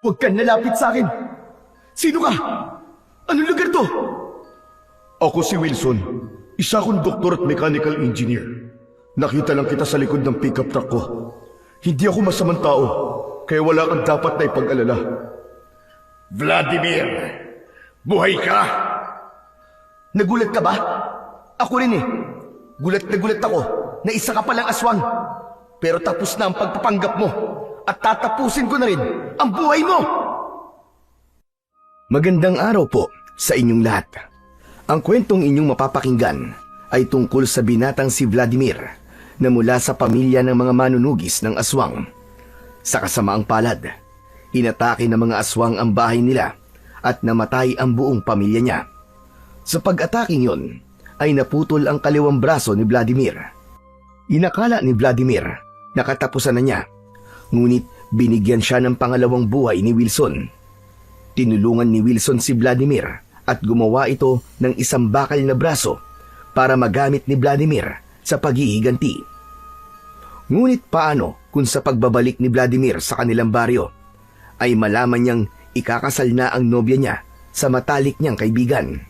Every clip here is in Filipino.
Huwag kang lalapit sa akin! Sino ka? Anong lugar to? Ako si Wilson. Isa akong doktor at mechanical engineer. Nakita lang kita sa likod ng pickup truck ko. Hindi ako masamang tao, kaya wala kang dapat na ipag-alala. Vladimir, buhay ka? Nagulat ka ba? Ako rin eh. Gulat na gulat ako na isa ka palang aswang. Pero tapos na ang pagpapanggap mo at tatapusin ko na rin ang buhay mo! Magandang araw po sa inyong lahat. Ang kwentong inyong mapapakinggan ay tungkol sa binatang si Vladimir na mula sa pamilya ng mga manunugis ng aswang. Sa kasamaang palad, inatake ng mga aswang ang bahay nila at namatay ang buong pamilya niya. Sa pag-ataking yon, ay naputol ang kaliwang braso ni Vladimir. Inakala ni Vladimir na katapusan na niya, ngunit binigyan siya ng pangalawang buhay ni Wilson. Tinulungan ni Wilson si Vladimir at gumawa ito ng isang bakal na braso para magamit ni Vladimir sa paghihiganti. Ngunit paano kung sa pagbabalik ni Vladimir sa kanilang baryo ay malaman niyang ikakasal na ang nobya niya sa matalik niyang kaibigan?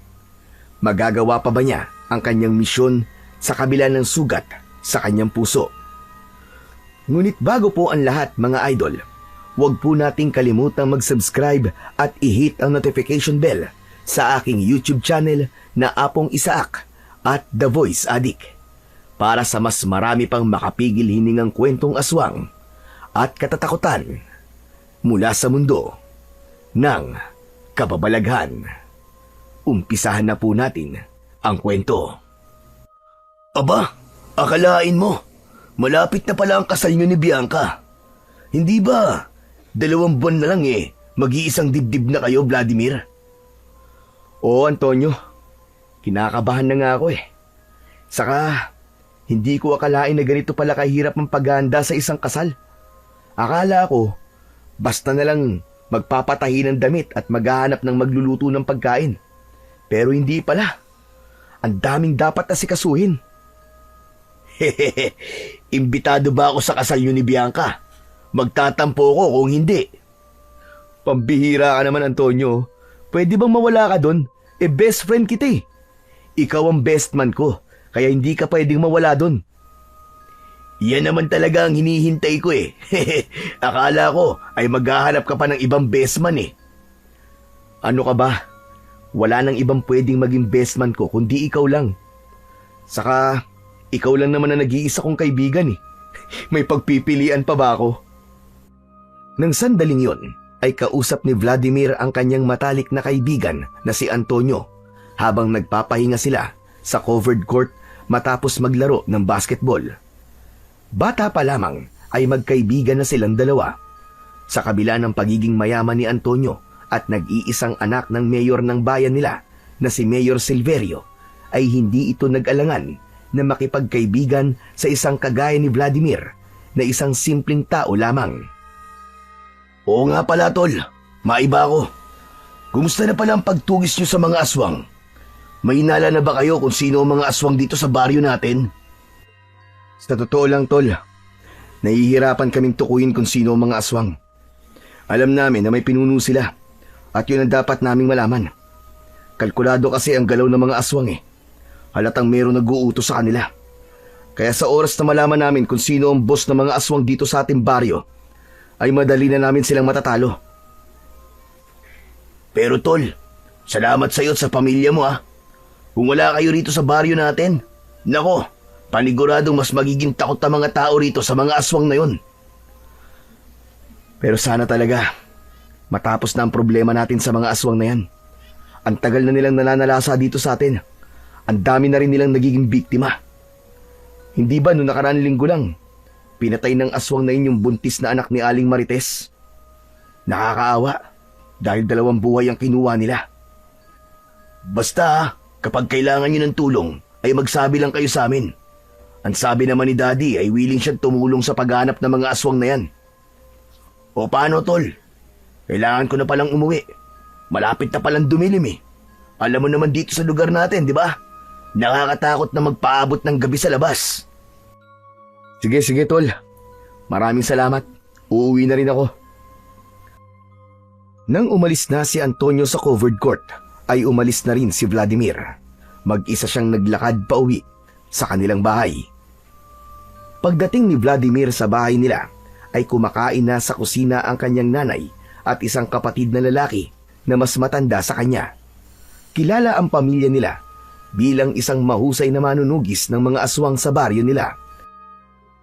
Magagawa pa ba niya ang kanyang misyon sa kabila ng sugat sa kanyang puso? Ngunit bago po ang lahat mga idol, huwag po nating kalimutang mag-subscribe at i-hit ang notification bell sa aking YouTube channel na Apong Isaak at The Voice Addict para sa mas marami pang makapigil hiningang kwentong aswang at katatakutan mula sa mundo ng kababalaghan. Umpisahan na po natin ang kwento. Aba, akalain mo, malapit na pala ang kasal niyo ni Bianca. Hindi ba? 2 buwan na lang mag-iisang dibdib na kayo, Vladimir. Oo, Antonio. Kinakabahan na nga ako Saka, hindi ko akalain na ganito pala kahirap ang paghahanda sa isang kasal. Akala ko, basta na lang magpapatahi ng damit at maghahanap ng magluluto ng pagkain. Pero hindi pala. Ang daming dapat asikasuhin. Hehehe, imbitado ba ako sa kasal niyo ni Bianca? Magtatampo ko kung hindi. Pambihira ka naman, Antonio. Pwede bang mawala ka doon? Best friend kita Ikaw ang best man ko, kaya hindi ka pwedeng mawala doon. Yan naman talaga ang hinihintay ko Akala ko ay maghahanap ka pa ng ibang best man Ano ka ba? Wala nang ibang pwedeng maging best man ko kundi ikaw lang. Saka, ikaw lang naman ang nag-iisa kong kaibigan May pagpipilian pa ba ako? Nang sandaling yon, ay kausap ni Vladimir ang kanyang matalik na kaibigan na si Antonio habang nagpapahinga sila sa covered court matapos maglaro ng basketball. Bata pa lamang ay magkaibigan na silang dalawa. Sa kabila ng pagiging mayaman ni Antonio at nag-iisang anak ng mayor ng bayan nila na si Mayor Silverio, ay hindi ito nag-alangan na makipagkaibigan sa isang kagaya ni Vladimir na isang simpleng tao lamang. Oo nga pala, tol. Maiba ako. Kumusta na pala ang pagtugis niyo sa mga aswang? May hinala na ba kayo kung sino ang mga aswang dito sa baryo natin? Sa totoo lang, tol, nahihirapan kaming tukuyin kung sino ang mga aswang. Alam namin na may pinuno sila at yun ang dapat naming malaman. Kalkulado kasi ang galaw ng mga aswang Halatang mayroong nag-uutos sa kanila. Kaya sa oras na malaman namin kung sino ang boss ng mga aswang dito sa ating baryo, ay madali na namin silang matatalo. Pero tol, salamat sa iyo at sa pamilya mo Kung wala kayo rito sa baryo natin, nako, paniguradong mas magiging takot ang mga tao rito sa mga aswang na yon. Pero sana talaga, matapos na ang problema natin sa mga aswang na yan. Ang tagal na nilang nananalasa dito sa atin. Ang dami na rin nilang nagiging biktima. Hindi ba noong nakaraang linggo lang, pinatay ng aswang na yun yung buntis na anak ni Aling Marites? Nakakaawa dahil 2 buhay ang kinuha nila. Basta kapag kailangan nyo ng tulong, ay magsabi lang kayo sa amin. Ang sabi naman ni Daddy ay willing siyang tumulong sa paghanap ng mga aswang na yan. O paano, tol? Kailangan ko na palang umuwi. Malapit na palang dumilim Alam mo naman dito sa lugar natin, di ba? Nakakatakot na magpaabot ng gabi sa labas. Sige, tol. Maraming salamat. Uuwi na rin ako. Nang umalis na si Antonio sa covered court, ay umalis na rin si Vladimir. Mag-isa siyang naglakad pa uwi sa kanilang bahay. Pagdating ni Vladimir sa bahay nila, ay kumakain na sa kusina ang kanyang nanay at isang kapatid na lalaki na mas matanda sa kanya. Kilala ang pamilya nila bilang isang mahusay na manunugis ng mga aswang sa baryo nila.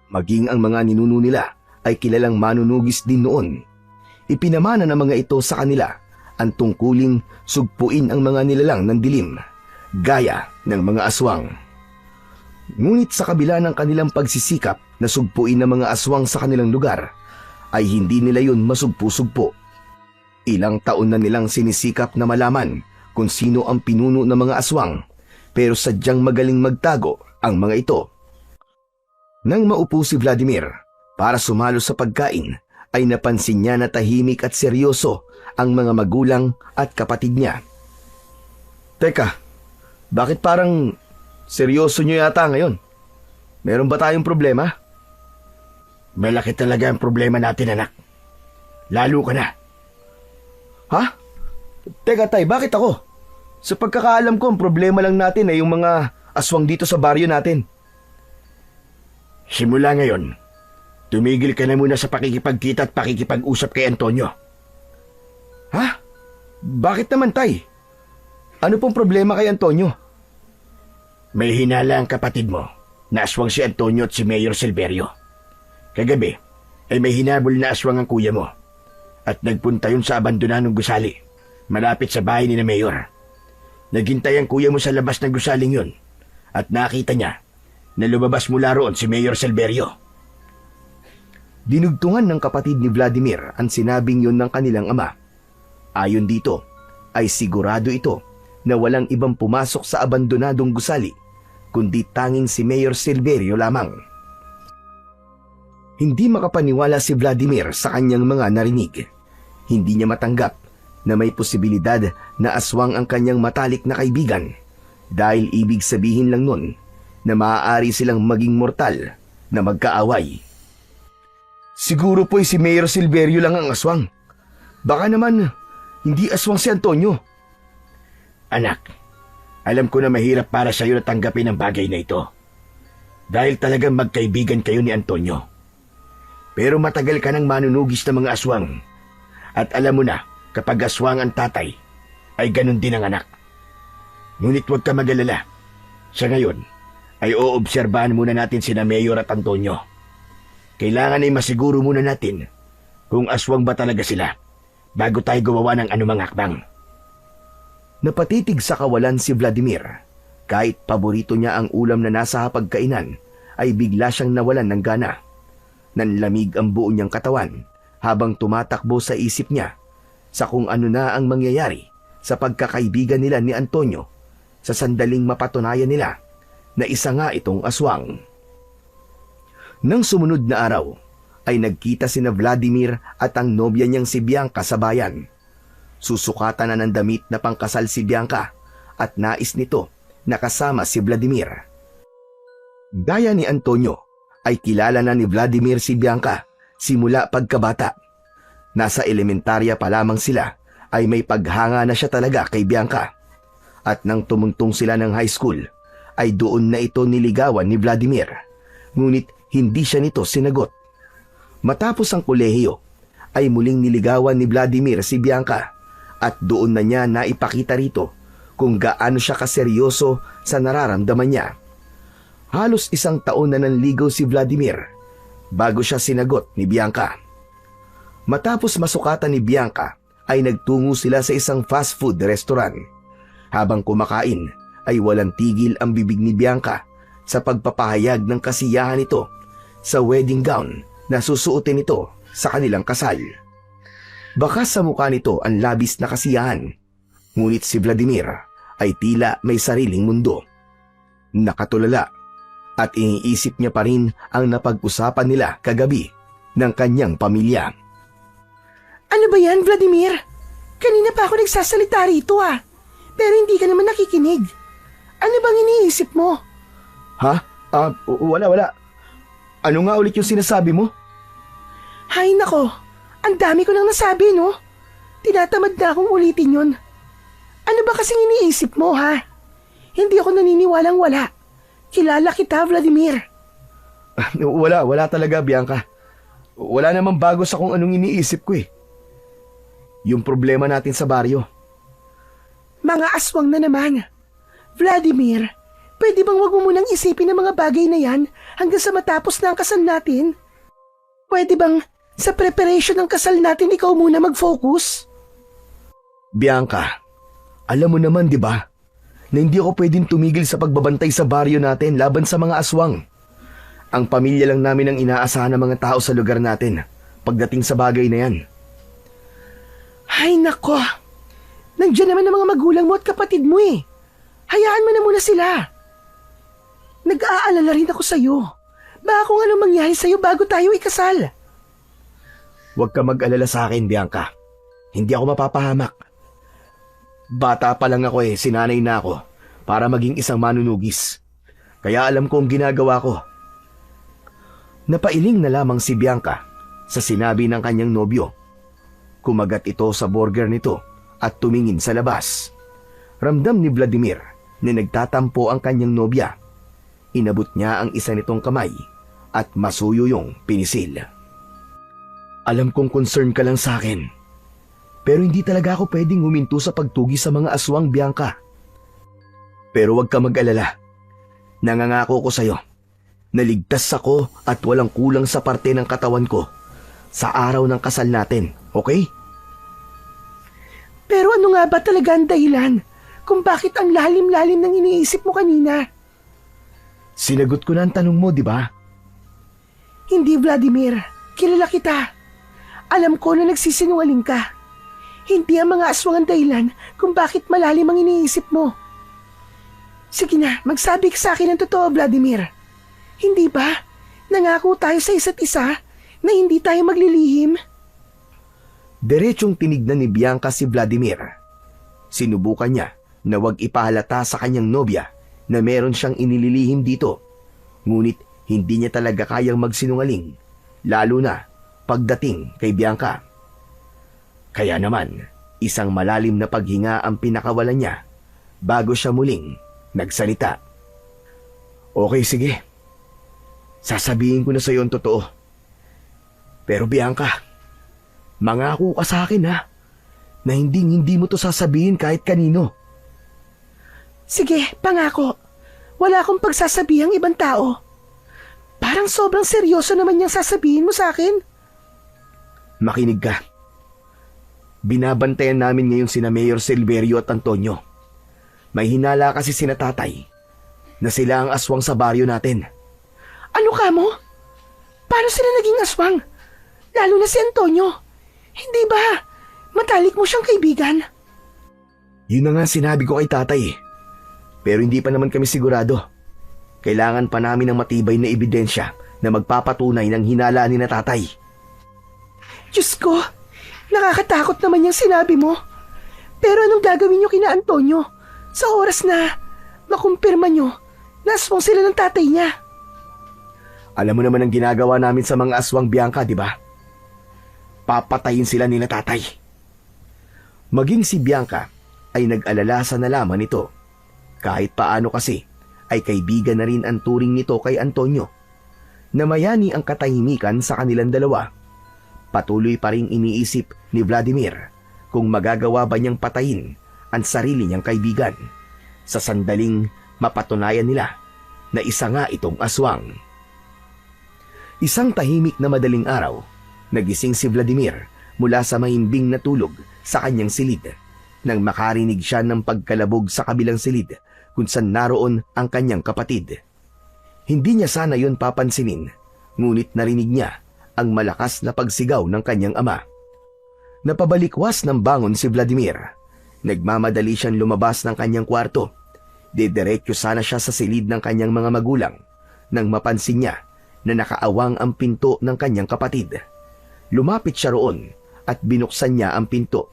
Maging ang mga ninuno nila ay kilalang manunugis din noon. Ipinamana ng mga ito sa kanila ang tungkuling sugpuin ang mga nilalang ng dilim, gaya ng mga aswang. Ngunit sa kabila ng kanilang pagsisikap na sugpuin ng mga aswang sa kanilang lugar, ay hindi nila yun masugpo-sugpo. Ilang taon na nilang sinisikap na malaman kung sino ang pinuno ng mga aswang, pero sadyang magaling magtago ang mga ito. Nang maupo si Vladimir para sumalo sa pagkain, ay napansin niya na tahimik at seryoso ang mga magulang at kapatid niya. Teka, bakit parang seryoso niyo yata ngayon? Meron ba tayong problema? Malaki talaga ang problema natin, anak. Lalo ka na. Ha? Teka tay, bakit ako? Sa pagkakaalam ko, ang problema lang natin ay yung mga aswang dito sa baryo natin. Simula ngayon, tumigil ka na muna sa pakikipagkita at pakikipag-usap kay Antonio. Ha? Bakit naman tay? Ano pong problema kay Antonio? May hinala ang kapatid mo na aswang si Antonio at si Mayor Silverio. Kagabi ay may hinabol na aswang ang kuya mo at nagpunta yun sa abandonadong gusali malapit sa bahay ni na Mayor. Naghintay ang kuya mo sa labas ng gusaling yun at nakita niya na lumabas mula roon si Mayor Silverio. Dinugtungan ng kapatid ni Vladimir ang sinabing yun ng kanilang ama. Ayon dito, ay sigurado ito na walang ibang pumasok sa abandonadong gusali, kundi tanging si Mayor Silverio lamang. Hindi makapaniwala si Vladimir sa kanyang mga narinig. Hindi niya matanggap na may posibilidad na aswang ang kanyang matalik na kaibigan, dahil ibig sabihin lang nun na maaari silang maging mortal na magkaaway. Siguro po'y si Mayor Silverio lang ang aswang. Baka naman hindi aswang si Antonio. Anak, alam ko na mahirap para sa iyo na tanggapin ang bagay na ito. Dahil talagang magkaibigan kayo ni Antonio. Pero matagal ka nang manunugis ng mga aswang. At alam mo na, kapag aswang ang tatay, ay ganun din ang anak. Ngunit huwag ka mag-alala. Sa ngayon, ay oobserbahan muna natin sina Mayor at Antonio. Kailangan ay masiguro muna natin kung aswang ba talaga sila bago tayo gumawa ng anumang hakbang. Napatitig sa kawalan si Vladimir. Kahit paborito niya ang ulam na nasa hapagkainan, ay bigla siyang nawalan ng gana. Nanlamig ang buo niyang katawan habang tumatakbo sa isip niya sa kung ano na ang mangyayari sa pagkakaibigan nila ni Antonio sa sandaling mapatunayan nila na isa nga itong aswang. Nang sumunod na araw, ay nagkita sina Vladimir at ang nobya niyang si Bianca sa bayan. Susukatan na ng damit na pangkasal si Bianca at nais nito na kasama si Vladimir. Gaya ni Antonio, ay kilala na ni Vladimir si Bianca simula pagkabata. Nasa elementarya pa lamang sila ay may paghanga na siya talaga kay Bianca. At nang tumungtong sila ng high school, ay doon na ito niligawan ni Vladimir. Ngunit hindi siya nito sinagot. Matapos ang kolehiyo, ay muling niligawan ni Vladimir si Bianca at doon na niya naipakita rito kung gaano siya kaseryoso sa nararamdaman niya. Halos 1 taon na nanligaw si Vladimir bago siya sinagot ni Bianca. Matapos masukatan ni Bianca, ay nagtungo sila sa isang fast food restaurant. Habang kumakain, ay walang tigil ang bibig ni Bianca sa pagpapahayag ng kasiyahan nito sa wedding gown na susuotin nito sa kanilang kasal. Baka sa mukha nito ang labis na kasiyahan, ngunit si Vladimir ay tila may sariling mundo. Nakatulala at iniisip niya pa rin ang napag-usapan nila kagabi ng kanyang pamilya. Ano ba yan, Vladimir? Kanina pa ako nagsasalita rito pero hindi ka naman nakikinig. Ano bang iniisip mo? Ha? Wala. Ano nga ulit yung sinasabi mo? Hay nako, ang dami ko nang nasabi, no? Tinatamad na akong ulitin yun. Ano ba kasing iniisip mo, ha? Hindi ako naniniwalang wala. Kilala kita, Vladimir. Wala talaga, Bianca. Wala namang bago sa kung anong iniisip ko eh. Yung problema natin sa baryo. Mga aswang na naman. Vladimir, pwede bang wag mo munang isipin ang mga bagay na yan hanggang sa matapos na ang kasal natin? Pwede bang sa preparation ng kasal natin ikaw muna mag-focus? Bianca, alam mo naman, di ba, na hindi ako pwedeng tumigil sa pagbabantay sa baryo natin laban sa mga aswang. Ang pamilya lang namin ang inaasahan ng mga tao sa lugar natin pagdating sa bagay na yan. Ay nako, nandiyan naman ang mga magulang mo at kapatid mo eh. Hayaan mo na muna sila. Nag-aalala rin ako sa'yo. Baka kung anong mangyari sa'yo bago tayo ikasal. Huwag ka mag-alala sa akin, Bianca. Hindi ako mapapahamak. Bata pa lang ako eh, sinanay na ako para maging isang manunugis. Kaya alam ko ang ginagawa ko. Napailing na lamang si Bianca sa sinabi ng kanyang nobyo. Kumagat ito sa burger nito at tumingin sa labas. Ramdam ni Vladimir na nagtatampo ang kanyang nobya. Inabot niya ang isa nitong kamay at masuyo yung pinisil. Alam kong concern ka lang sa akin. Pero hindi talaga ako pwedeng huminto sa pagtugi sa mga aswang, Bianca. Pero huwag ka mag-alala. Nangangako ko sa'yo. Naligtas ako at walang kulang sa parte ng katawan ko sa araw ng kasal natin, okay? Pero ano nga ba talaga ang dahilan kung bakit ang lalim-lalim ng iniisip mo kanina? Sinagot ko na ang tanong mo, di ba? Hindi, Vladimir. Kilala kita. Alam ko na nagsisinungaling ka. Hindi ang mga aswang ang dahilan kung bakit malalim ang iniisip mo. Sige na, magsabi ka sa akin ng totoo, Vladimir. Hindi ba? Nangako tayo sa isa't isa na hindi tayo maglilihim. Diretsong tinignan ni Bianca si Vladimir. Sinubukan niya na wag ipahalata sa kanyang nobya na meron siyang inililihim dito. Ngunit hindi niya talaga kayang magsinungaling, lalo na pagdating kay Bianca. Kaya naman, isang malalim na paghinga ang pinakawalan niya bago siya muling nagsalita. Okay, sige. Sasabihin ko na sa iyo ang totoo. Pero Bianca, mangako ka sa akin ha, na hindi mo to sasabihin kahit kanino. Sige, pangako. Wala akong pagsasabihang ibang tao. Parang sobrang seryoso naman yung sasabihin mo sa akin. Makinig ka. Binabantayan namin ngayon sina Mayor Silverio at Antonio. May hinala kasi sina tatay na sila ang aswang sa baryo natin. Ano ka mo? Paano sila naging aswang? Lalo na si Antonio. Hindi ba? Matalik mo siyang kaibigan. Yun na nga sinabi ko kay tatay eh. Pero hindi pa naman kami sigurado. Kailangan pa namin ng matibay na ebidensya na magpapatunay ng hinala ni na tatay. Diyos ko, nakakatakot naman yung sinabi mo. Pero anong gagawin niyo kina Antonio sa oras na makumpirma niyo na aswang sila ng tatay niya? Alam mo naman ang ginagawa namin sa mga aswang, Bianca, di ba? Papatayin sila ni na tatay. Maging si Bianca ay nag-alala sa nalaman nito. Kahit paano kasi ay kaibigan na rin ang turing nito kay Antonio. Namayani ang katahimikan sa kanilang dalawa. Patuloy pa ring iniisip ni Vladimir kung magagawa ba niyang patayin ang sarili niyang kaibigan sa sandaling mapatunayan nila na isa nga itong aswang. Isang tahimik na madaling araw, nagising si Vladimir mula sa mahimbing na tulog sa kanyang silid nang makarinig siya ng pagkalabog sa kabilang silid kung saan naroon ang kanyang kapatid. Hindi niya sana yon papansinin, ngunit narinig niya ang malakas na pagsigaw ng kanyang ama. Napabalikwas ng bangon si Vladimir. Nagmamadali siyang lumabas ng kanyang kwarto. Didiretso sana siya sa silid ng kanyang mga magulang nang mapansin niya na nakaawang ang pinto ng kanyang kapatid. Lumapit siya roon at binuksan niya ang pinto.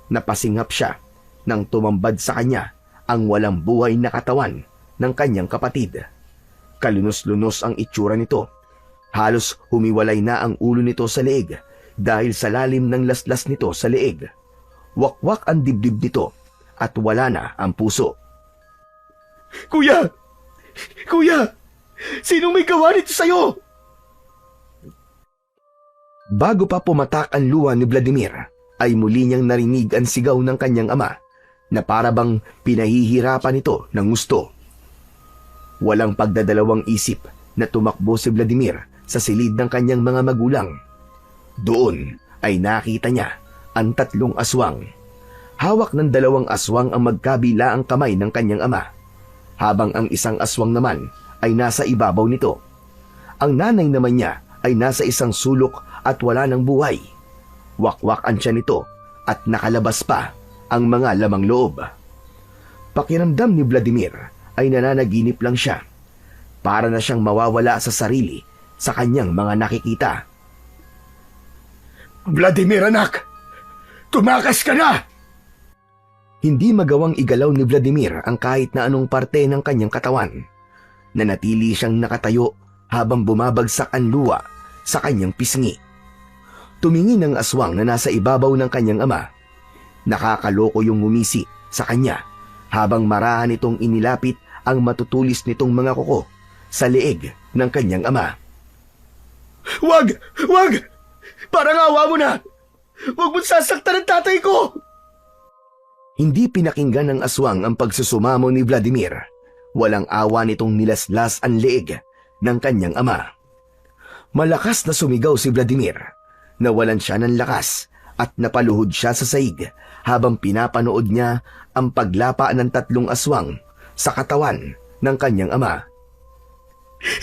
Napasingap siya nang tumambad sa kanya ang walang buhay na katawan ng kanyang kapatid. Kalunos-lunos ang itsura nito. Halos humiwalay na ang ulo nito sa leeg dahil sa lalim ng laslas nito sa leeg. Wakwak ang dibdib nito at wala na ang puso. Kuya! Kuya! Sinong may gawa nito sa'yo? Bago pa pumatak ang luha ni Vladimir, ay muli niyang narinig ang sigaw ng kanyang ama na para bang pinahihirapan ito ng gusto. Walang pagdadalawang isip na tumakbo si Vladimir sa silid ng kanyang mga magulang. Doon ay nakita niya ang 3 aswang. Hawak ng 2 aswang ang magkabila ang kamay ng kanyang ama, habang ang isang aswang naman ay nasa ibabaw nito. Ang nanay naman niya ay nasa isang sulok at wala ng buhay. Wakwak ang tiyan nito at nakalabas pa ang mga lamang loob. Pakiramdam ni Vladimir ay nananaginip lang siya. Para na siyang mawawala sa sarili sa kanyang mga nakikita. Vladimir, anak! Tumakas ka na! Hindi magawang igalaw ni Vladimir ang kahit na anong parte ng kanyang katawan. Nanatili siyang nakatayo habang bumabagsak ang luha sa kanyang pisngi. Tumingin ang aswang na nasa ibabaw ng kanyang ama. Nakakaloko yung ngumisi sa kanya habang marahan itong inilapit ang matutulis nitong mga kuko sa leeg ng kanyang ama. Wag! Wag! Parang awa mo na! Wag mo sasaktan ang tatay ko! Hindi pinakinggan ng aswang ang pagsusumamo ni Vladimir. Walang awa nitong nilaslas ang leeg ng kanyang ama. Malakas na sumigaw si Vladimir. Nawalan siya ng lakas at napaluhod siya sa saig habang pinapanood niya ang paglapa ng 3 aswang sa katawan ng kanyang ama.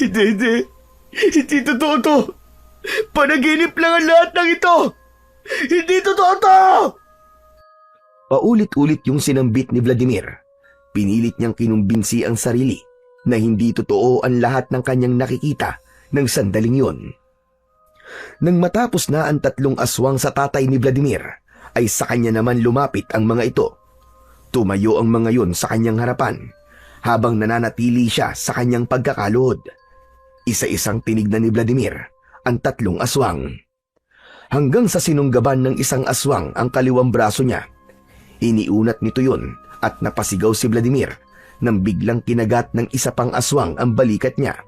Hindi. Hindi totoo to. Panaginip lang ang lahat ng ito. Hindi totoo to! Paulit-ulit yung sinambit ni Vladimir. Pinilit niyang kinumbinsi ang sarili na hindi totoo ang lahat ng kanyang nakikita ng sandaling yon. Nang matapos na ang 3 aswang sa tatay ni Vladimir, ay sa kanya naman lumapit ang mga ito. Tumayo ang mga yon sa kanyang harapan, habang nananatili siya sa kanyang pagkakaluhod. Isa-isang tinignan ni Vladimir ang 3 aswang. Hanggang sa sinunggaban ng isang aswang ang kaliwang braso niya. Iniunat nito yun at napasigaw si Vladimir nang biglang kinagat ng isa pang aswang ang balikat niya.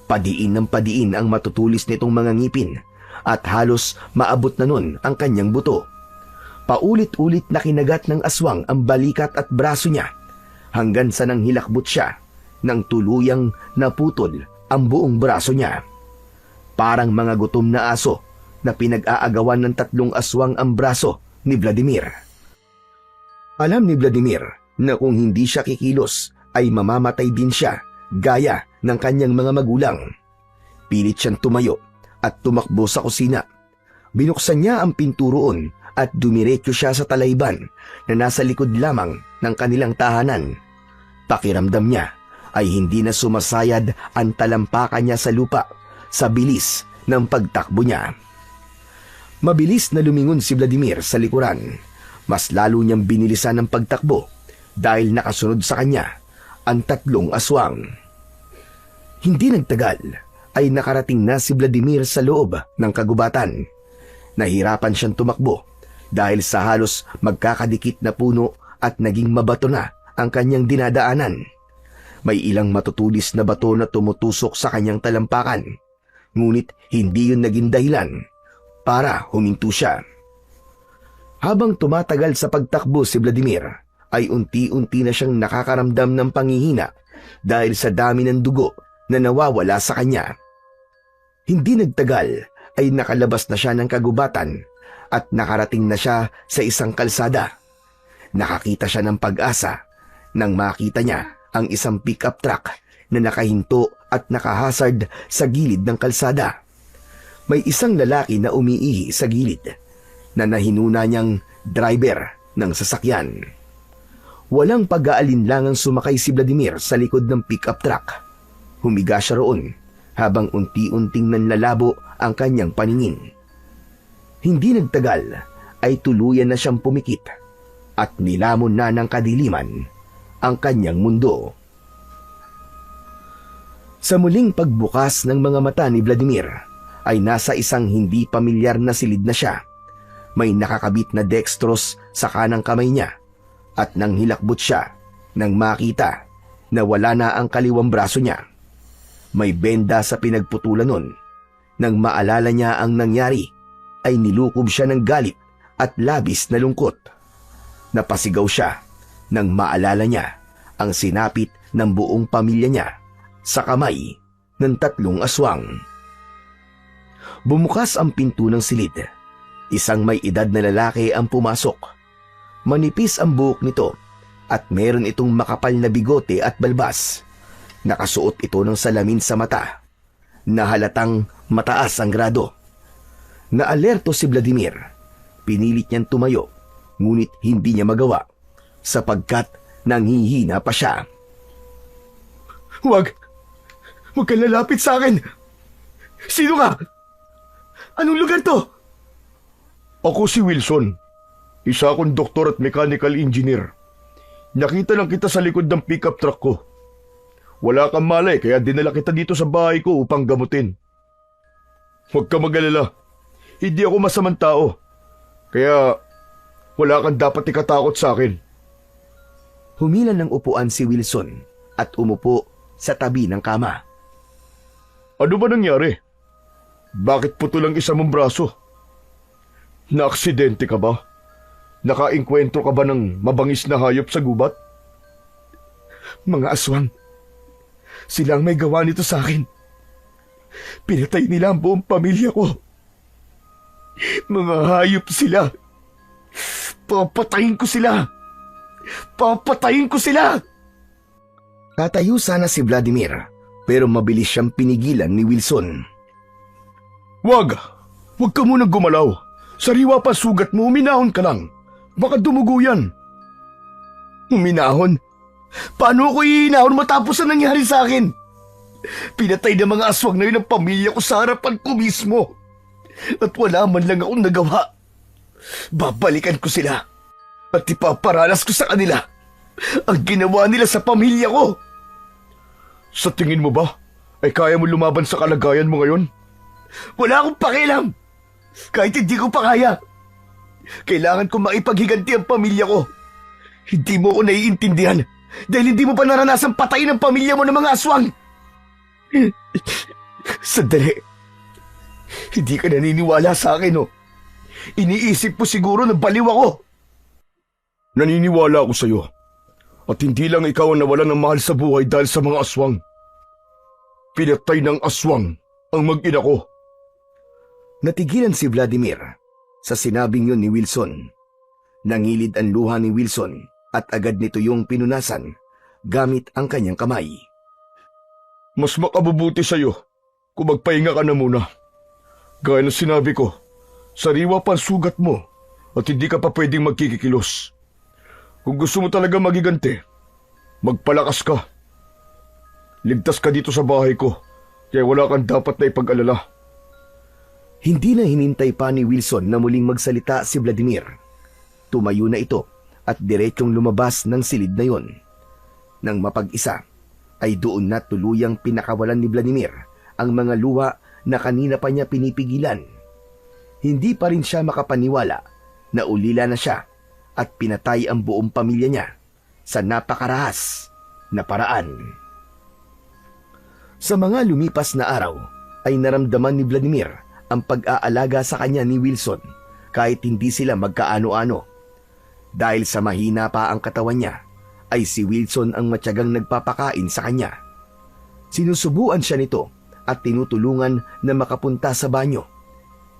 Padiin ng padiin ang matutulis nitong mga ngipin at halos maabot na nun ang kanyang buto. Paulit-ulit na kinagat ng aswang ang balikat at braso niya hanggang sa nang hilakbot siya nang tuluyang naputol ang buong braso niya. Parang mga gutom na aso na pinag-aagawan ng 3 aswang ang braso ni Vladimir. Alam ni Vladimir na kung hindi siya kikilos ay mamamatay din siya gaya ng kanyang mga magulang. Pilit siyang tumayo at tumakbo sa kusina. Binuksan niya ang pinto roon at dumiretso siya sa talayban na nasa likod lamang ng kanilang tahanan. Pakiramdam niya ay hindi na sumasayad ang talampakan niya sa lupa sa bilis ng pagtakbo niya. Mabilis na lumingon si Vladimir sa likuran. Mas lalo niyang binilisan ang pagtakbo dahil nakasunod sa kanya ang 3 aswang. Hindi nagtagal ay nakarating na si Vladimir sa loob ng kagubatan. Nahirapan siyang tumakbo dahil sa halos magkakadikit na puno at naging mabato na ang kanyang dinadaanan. May ilang matutulis na bato na tumutusok sa kanyang talampakan, ngunit hindi yun naging dahilan para huminto siya. Habang tumatagal sa pagtakbo si Vladimir, ay unti-unti na siyang nakakaramdam ng panghihina dahil sa dami ng dugo na nawawala sa kanya. Hindi nagtagal ay nakalabas na siya ng kagubatan at nakarating na siya sa isang kalsada. Nakakita siya ng pag-asa nang makita niya ang isang pick-up truck na nakahinto at nakahazard sa gilid ng kalsada. May isang lalaki na umiihi sa gilid na nahinuna niyang driver ng sasakyan. Walang pag-aalinlangang sumakay si Vladimir sa likod ng pick-up truck. Humiga siya roon habang unti-unting nanlalabo ang kanyang paningin. Hindi nagtagal ay tuluyan na siyang pumikit at nilamon na ng kadiliman ang kanyang mundo. Sa muling pagbukas ng mga mata ni Vladimir ay nasa isang hindi pamilyar na silid na siya. may nakakabit na dextrose sa kanang kamay niya at nang hilakbot siya nang makita na wala na ang kaliwang braso niya. May benda sa pinagputulan nun. Nang maalala niya ang nangyari, ay nilukob siya ng galit at labis na lungkot. Napasigaw siya nang maalala niya ang sinapit ng buong pamilya niya sa kamay ng 3 aswang. Bumukas ang pinto ng silid. Isang may edad na lalaki ang pumasok. Manipis ang buhok nito at meron itong makapal na bigote at balbas. Nakasuot ito ng salamin sa mata na halatang mataas ang grado. Naalerto si Vladimir. Pinilit niyang tumayo, ngunit hindi niya magawa sapagkat nanghihina pa siya. Huwag kang lalapit sa akin! Sino ka? Anong lugar to? Ako si Wilson. Isa akong doktor at mechanical engineer. Nakita lang kita sa likod ng pickup truck ko. Wala kang malay kaya dinala kita dito sa bahay ko upang gamutin. Huwag ka mag-alala. Hindi ako masamang tao. Kaya wala kang dapat ikatakot sa akin. Humila ng upuan si Wilson at umupo sa tabi ng kama. Ano ba nangyari? Bakit putol ang isa mong braso? Naaksidente ka ba? Nakainkwentro ka ba ng mabangis na hayop sa gubat? Mga aswang. Sila ang may gawa nito sa akin. Pinatay nila ang buong pamilya ko. Mga hayop sila. Papatayin ko sila. Papatayin ko sila. Tatayo sana si Vladimir pero mabilis siyang pinigilan ni Wilson. Wag ka munang gumalaw. Sariwa pa sugat mo, uminahon ka lang. Baka dumugo yan. Uminahon? Paano ako iinahon matapos ang nangyari sa akin? Pinatay ng mga aswang na yun ang pamilya ko sa harapan ko mismo. At wala man lang akong nagawa. Babalikan ko sila. At ipaparanas ko sa kanila ang ginawa nila sa pamilya ko. Sa tingin mo ba, ay kaya mo lumaban sa kalagayan mo ngayon? Wala akong pakialam. Kahit hindi ko pa kaya. Kailangan ko maipaghiganti ang pamilya ko. Hindi mo ko naiintindihan dahil hindi mo pa naranasang patayin ang pamilya mo ng mga aswang. Sandali. Hindi ka naniniwala sa akin, oh. Iniisip mo siguro na baliw ako. Naniniwala ako sa iyo. At hindi lang ikaw ang nawalan ng mahal sa buhay dahil sa mga aswang. Pinatay ng aswang ang mag-ina ko. Natigilan si Vladimir sa sinabing yun ni Wilson. Nangilid ang luha ni Wilson at agad nito yung pinunasan gamit ang kanyang kamay. Mas makabubuti sa iyo kung magpahinga ka na muna. Gaya ng sinabi ko, sariwa pa ang sugat mo at hindi ka pa pwedeng magkikikilos. Kung gusto mo talaga magiganti, magpalakas ka. Ligtas ka dito sa bahay ko, kaya wala kang dapat na ipag-alala. Hindi na hinintay pa ni Wilson na muling magsalita si Vladimir. Tumayo na ito at diretsong lumabas ng silid na yon. Nang mapag-isa, ay doon na tuluyang pinakawalan ni Vladimir ang mga luha na kanina pa niya pinipigilan. Hindi pa rin siya makapaniwala na ulila na siya at pinatay ang buong pamilya niya sa napakarahas na paraan. Sa mga lumipas na araw ay naramdaman ni Vladimir ang pag-aalaga sa kanya ni Wilson kahit hindi sila magkaano-ano. Dahil sa mahina pa ang katawan niya, ay si Wilson ang matyagang nagpapakain sa kanya. Sinusubuan siya nito at tinutulungan na makapunta sa banyo.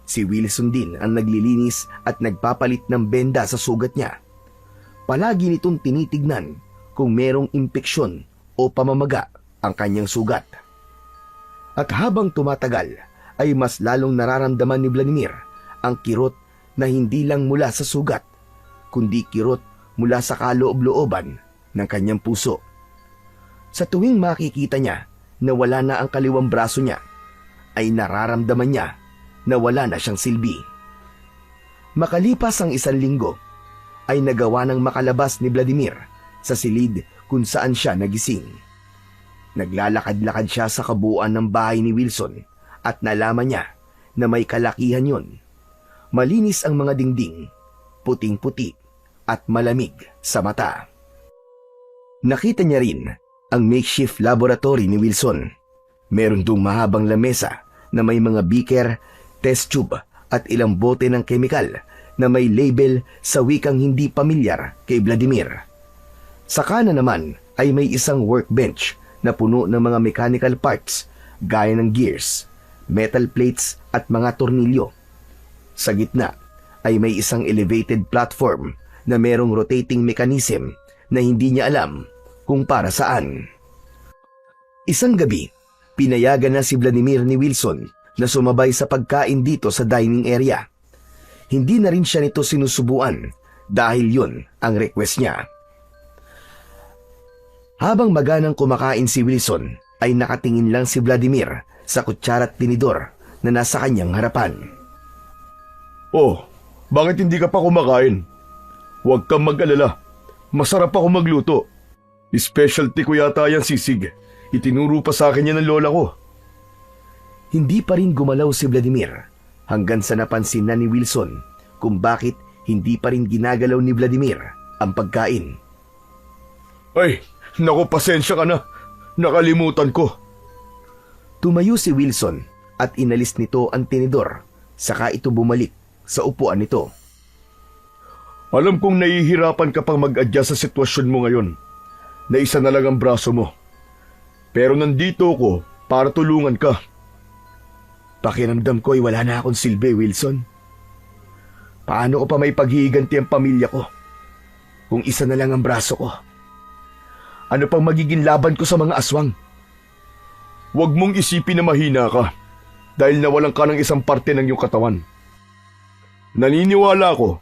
Si Wilson din ang naglilinis at nagpapalit ng benda sa sugat niya. Palagi nitong tinitignan kung merong impeksyon o pamamaga ang kanyang sugat. At habang tumatagal, ay mas lalong nararamdaman ni Vladimir ang kirot na hindi lang mula sa sugat, kundi kirot mula sa kaloob-looban ng kanyang puso. Sa tuwing makikita niya na wala na ang kaliwang braso niya, ay nararamdaman niya na wala na siyang silbi. Makalipas ang 1 linggo, ay nagawa ng makalabas ni Vladimir sa silid kung saan siya nagising. Naglalakad-lakad siya sa kabuuan ng bahay ni Wilson at nalaman niya na may kalakihan yon. Malinis ang mga dingding, puting-puti at malamig sa mata. Nakita niya rin ang makeshift laboratory ni Wilson. Meron dong mahabang lamesa na may mga beaker, test tube at ilang bote ng kemikal na may label sa wikang hindi pamilyar kay Vladimir. Sa kanan naman ay may isang workbench na puno ng mga mechanical parts gaya ng gears, metal plates at mga tornilyo. Sa gitna ay may isang elevated platform na merong rotating mechanism na hindi niya alam kung para saan. Isang gabi, pinayagan na si Vladimir ni Wilson na sumabay sa pagkain dito sa dining area. Hindi na rin siya nito sinusubuan dahil yun ang request niya. Habang maganang kumakain si Wilson, ay nakatingin lang si Vladimir sa kutsara at tinidor na nasa kanyang harapan. Oh, bakit hindi ka pa kumakain? Huwag kang mag-alala. Masarap ako magluto. Specialty ko yata yan, sisig. Itinuro pa sa akin yan ng lola ko. Hindi pa rin gumalaw si Vladimir hanggang sa napansin na ni Wilson kung bakit hindi pa rin ginagalaw ni Vladimir ang pagkain. Ay, naku, pasensya ka na. Nakalimutan ko. Tumayo si Wilson at inalis nito ang tinidor, saka ito bumalik sa upuan nito. Alam kong nahihirapan ka pang mag-adjust sa sitwasyon mo ngayon, na isa na lang ang braso mo. Pero nandito ako para tulungan ka. Pakiramdam ko ay wala na akong silbi, Wilson. Paano ko pa may paghihiganti ang pamilya ko kung isa na lang ang braso ko? Ano pang magiging laban ko sa mga aswang? Huwag mong isipin na mahina ka dahil nawalan ka ng isang parte ng iyong katawan. Naniniwala ako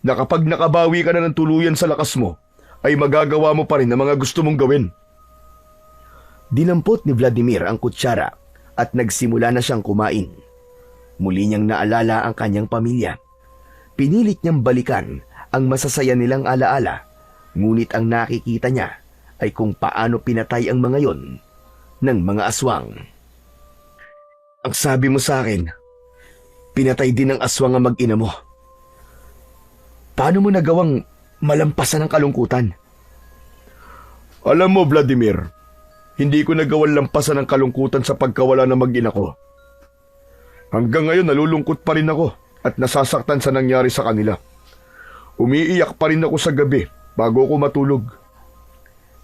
na kapag nakabawi ka na ng tuluyan sa lakas mo, ay magagawa mo pa rin ang mga gusto mong gawin. Dinampot ni Vladimir ang kutsara at nagsimula na siyang kumain. Muli niyang naalala ang kanyang pamilya. Pinilit niyang balikan ang masasaya nilang alaala, ngunit ang nakikita niya ay kung paano pinatay ang mga yon ng mga aswang. Ang sabi mo sa akin, pinatay din ng aswang ang mag-ina mo. Paano mo nagawang malampasan ang kalungkutan? Alam mo, Vladimir, hindi ko nagawang lampasan ang kalungkutan sa pagkawala ng mag-ina ko. Hanggang ngayon nalulungkot pa rin ako at nasasaktan sa nangyari sa kanila. Umiiyak pa rin ako sa gabi bago ako matulog.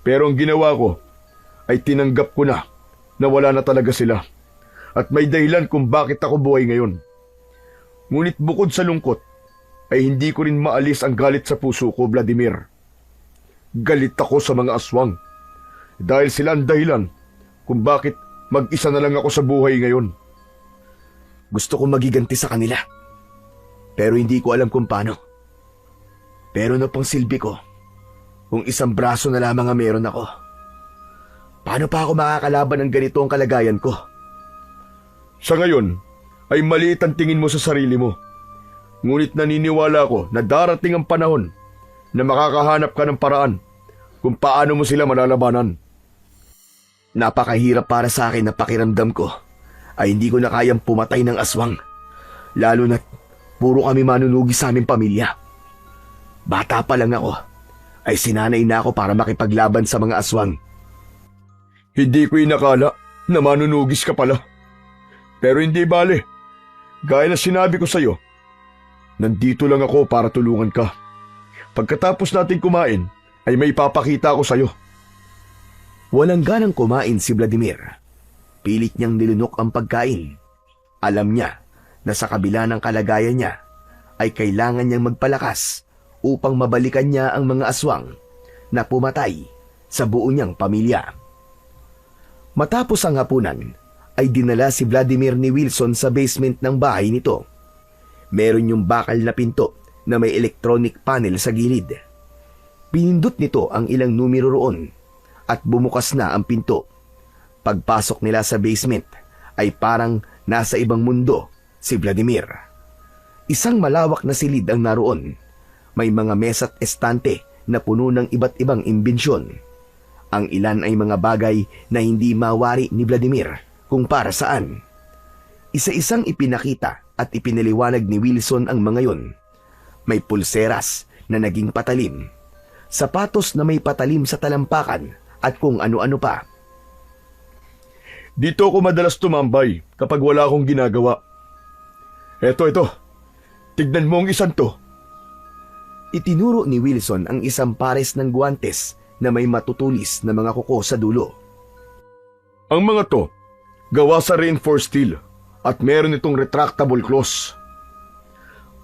Pero ang ginawa ko ay tinanggap ko na wala na talaga sila at may dahilan kung bakit ako buhay ngayon. Ngunit bukod sa lungkot, ay hindi ko rin maalis ang galit sa puso ko, Vladimir. Galit ako sa mga aswang dahil sila ang dahilan kung bakit mag-isa na lang ako sa buhay ngayon. Gusto kong magiganti sa kanila, pero hindi ko alam kung paano. Pero ano pang silbi ko kung isang braso na lamang ang meron ako? Paano pa ako makakalaban ng ganito ang kalagayan ko? Sa ngayon, ay maliit ang tingin mo sa sarili mo. Ngunit naniniwala ko na darating ang panahon na makakahanap ka ng paraan kung paano mo sila malalabanan. Napakahirap para sa akin na pakiramdam ko ay hindi ko na kayang pumatay ng aswang. Lalo na't puro kami manunugi sa aming pamilya. Bata pa lang ako, ay sinanay na ako para makipaglaban sa mga aswang. Hindi ko inakala na manunugis ka pala. Pero hindi bale. Gaya na sinabi ko sa'yo, nandito lang ako para tulungan ka. Pagkatapos natin kumain, ay may papakita ako sa'yo. Walang ganang kumain si Vladimir. Pilit niyang nilunok ang pagkain. Alam niya na sa kabila ng kalagayan niya, ay kailangan niyang magpalakas upang mabalikan niya ang mga aswang na pumatay sa buo niyang pamilya. Matapos ang hapunan, ay dinala si Vladimir ni Wilson sa basement ng bahay nito. Meron yung bakal na pinto na may electronic panel sa gilid. Pinindot nito ang ilang numero roon at bumukas na ang pinto. Pagpasok nila sa basement ay parang nasa ibang mundo si Vladimir. Isang malawak na silid ang naroon. May mga mesa at estante na puno ng iba't ibang imbensyon. Ang ilan ay mga bagay na hindi mawari ni Vladimir kung para saan. Isa-isang ipinakita at ipinaliwanag ni Wilson ang mga yon. May pulseras na naging patalim, sapatos na may patalim sa talampakan at kung ano-ano pa. Dito ako madalas tumambay kapag wala akong ginagawa. Ito. Tignan mo ang isang to. Itinuro ni Wilson ang isang pares ng guwantes na may matutulis na mga kuko sa dulo. Ang mga to, gawa sa reinforced steel at meron itong retractable claws.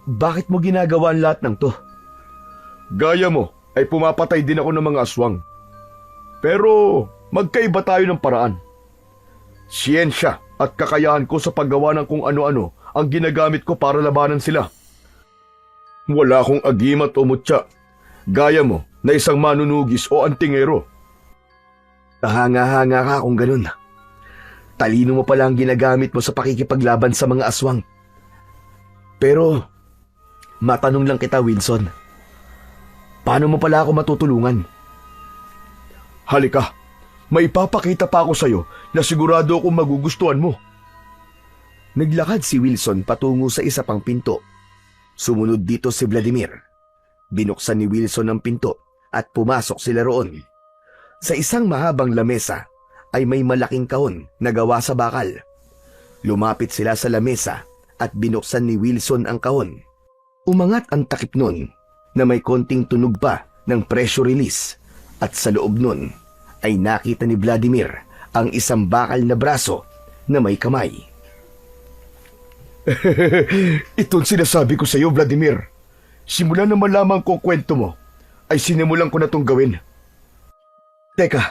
Bakit mo ginagawa ang lahat ng to? Gaya mo ay pumapatay din ako ng mga aswang. Pero magkaiba tayo ng paraan. Siyensya at kakayahan ko sa paggawa ng kung ano-ano ang ginagamit ko para labanan sila. Wala akong agimat o mutya, gaya mo na isang manunugis o antingero. Hanga-hanga ka kung ganun. Talino mo pala ang ginagamit mo sa pakikipaglaban sa mga aswang. Pero, matanong lang kita, Wilson. Paano mo pala ako matutulungan? Halika, may papakita pa ako sa'yo na sigurado akong magugustuhan mo. Naglakad si Wilson patungo sa isa pang pinto. Sumunod dito si Vladimir. Binuksan ni Wilson ang pinto at pumasok sila roon. Sa isang mahabang lamesa ay may malaking kahon na gawa sa bakal. Lumapit sila sa lamesa at binuksan ni Wilson ang kahon. Umangat ang takip nun na may konting tunog pa ng pressure release at sa loob nun ay nakita ni Vladimir ang isang bakal na braso na may kamay. Itong sinasabi ko sa iyo, Vladimir. Simula na malaman ko ang kwento mo, ay sinimulan ko na itong gawin. Teka,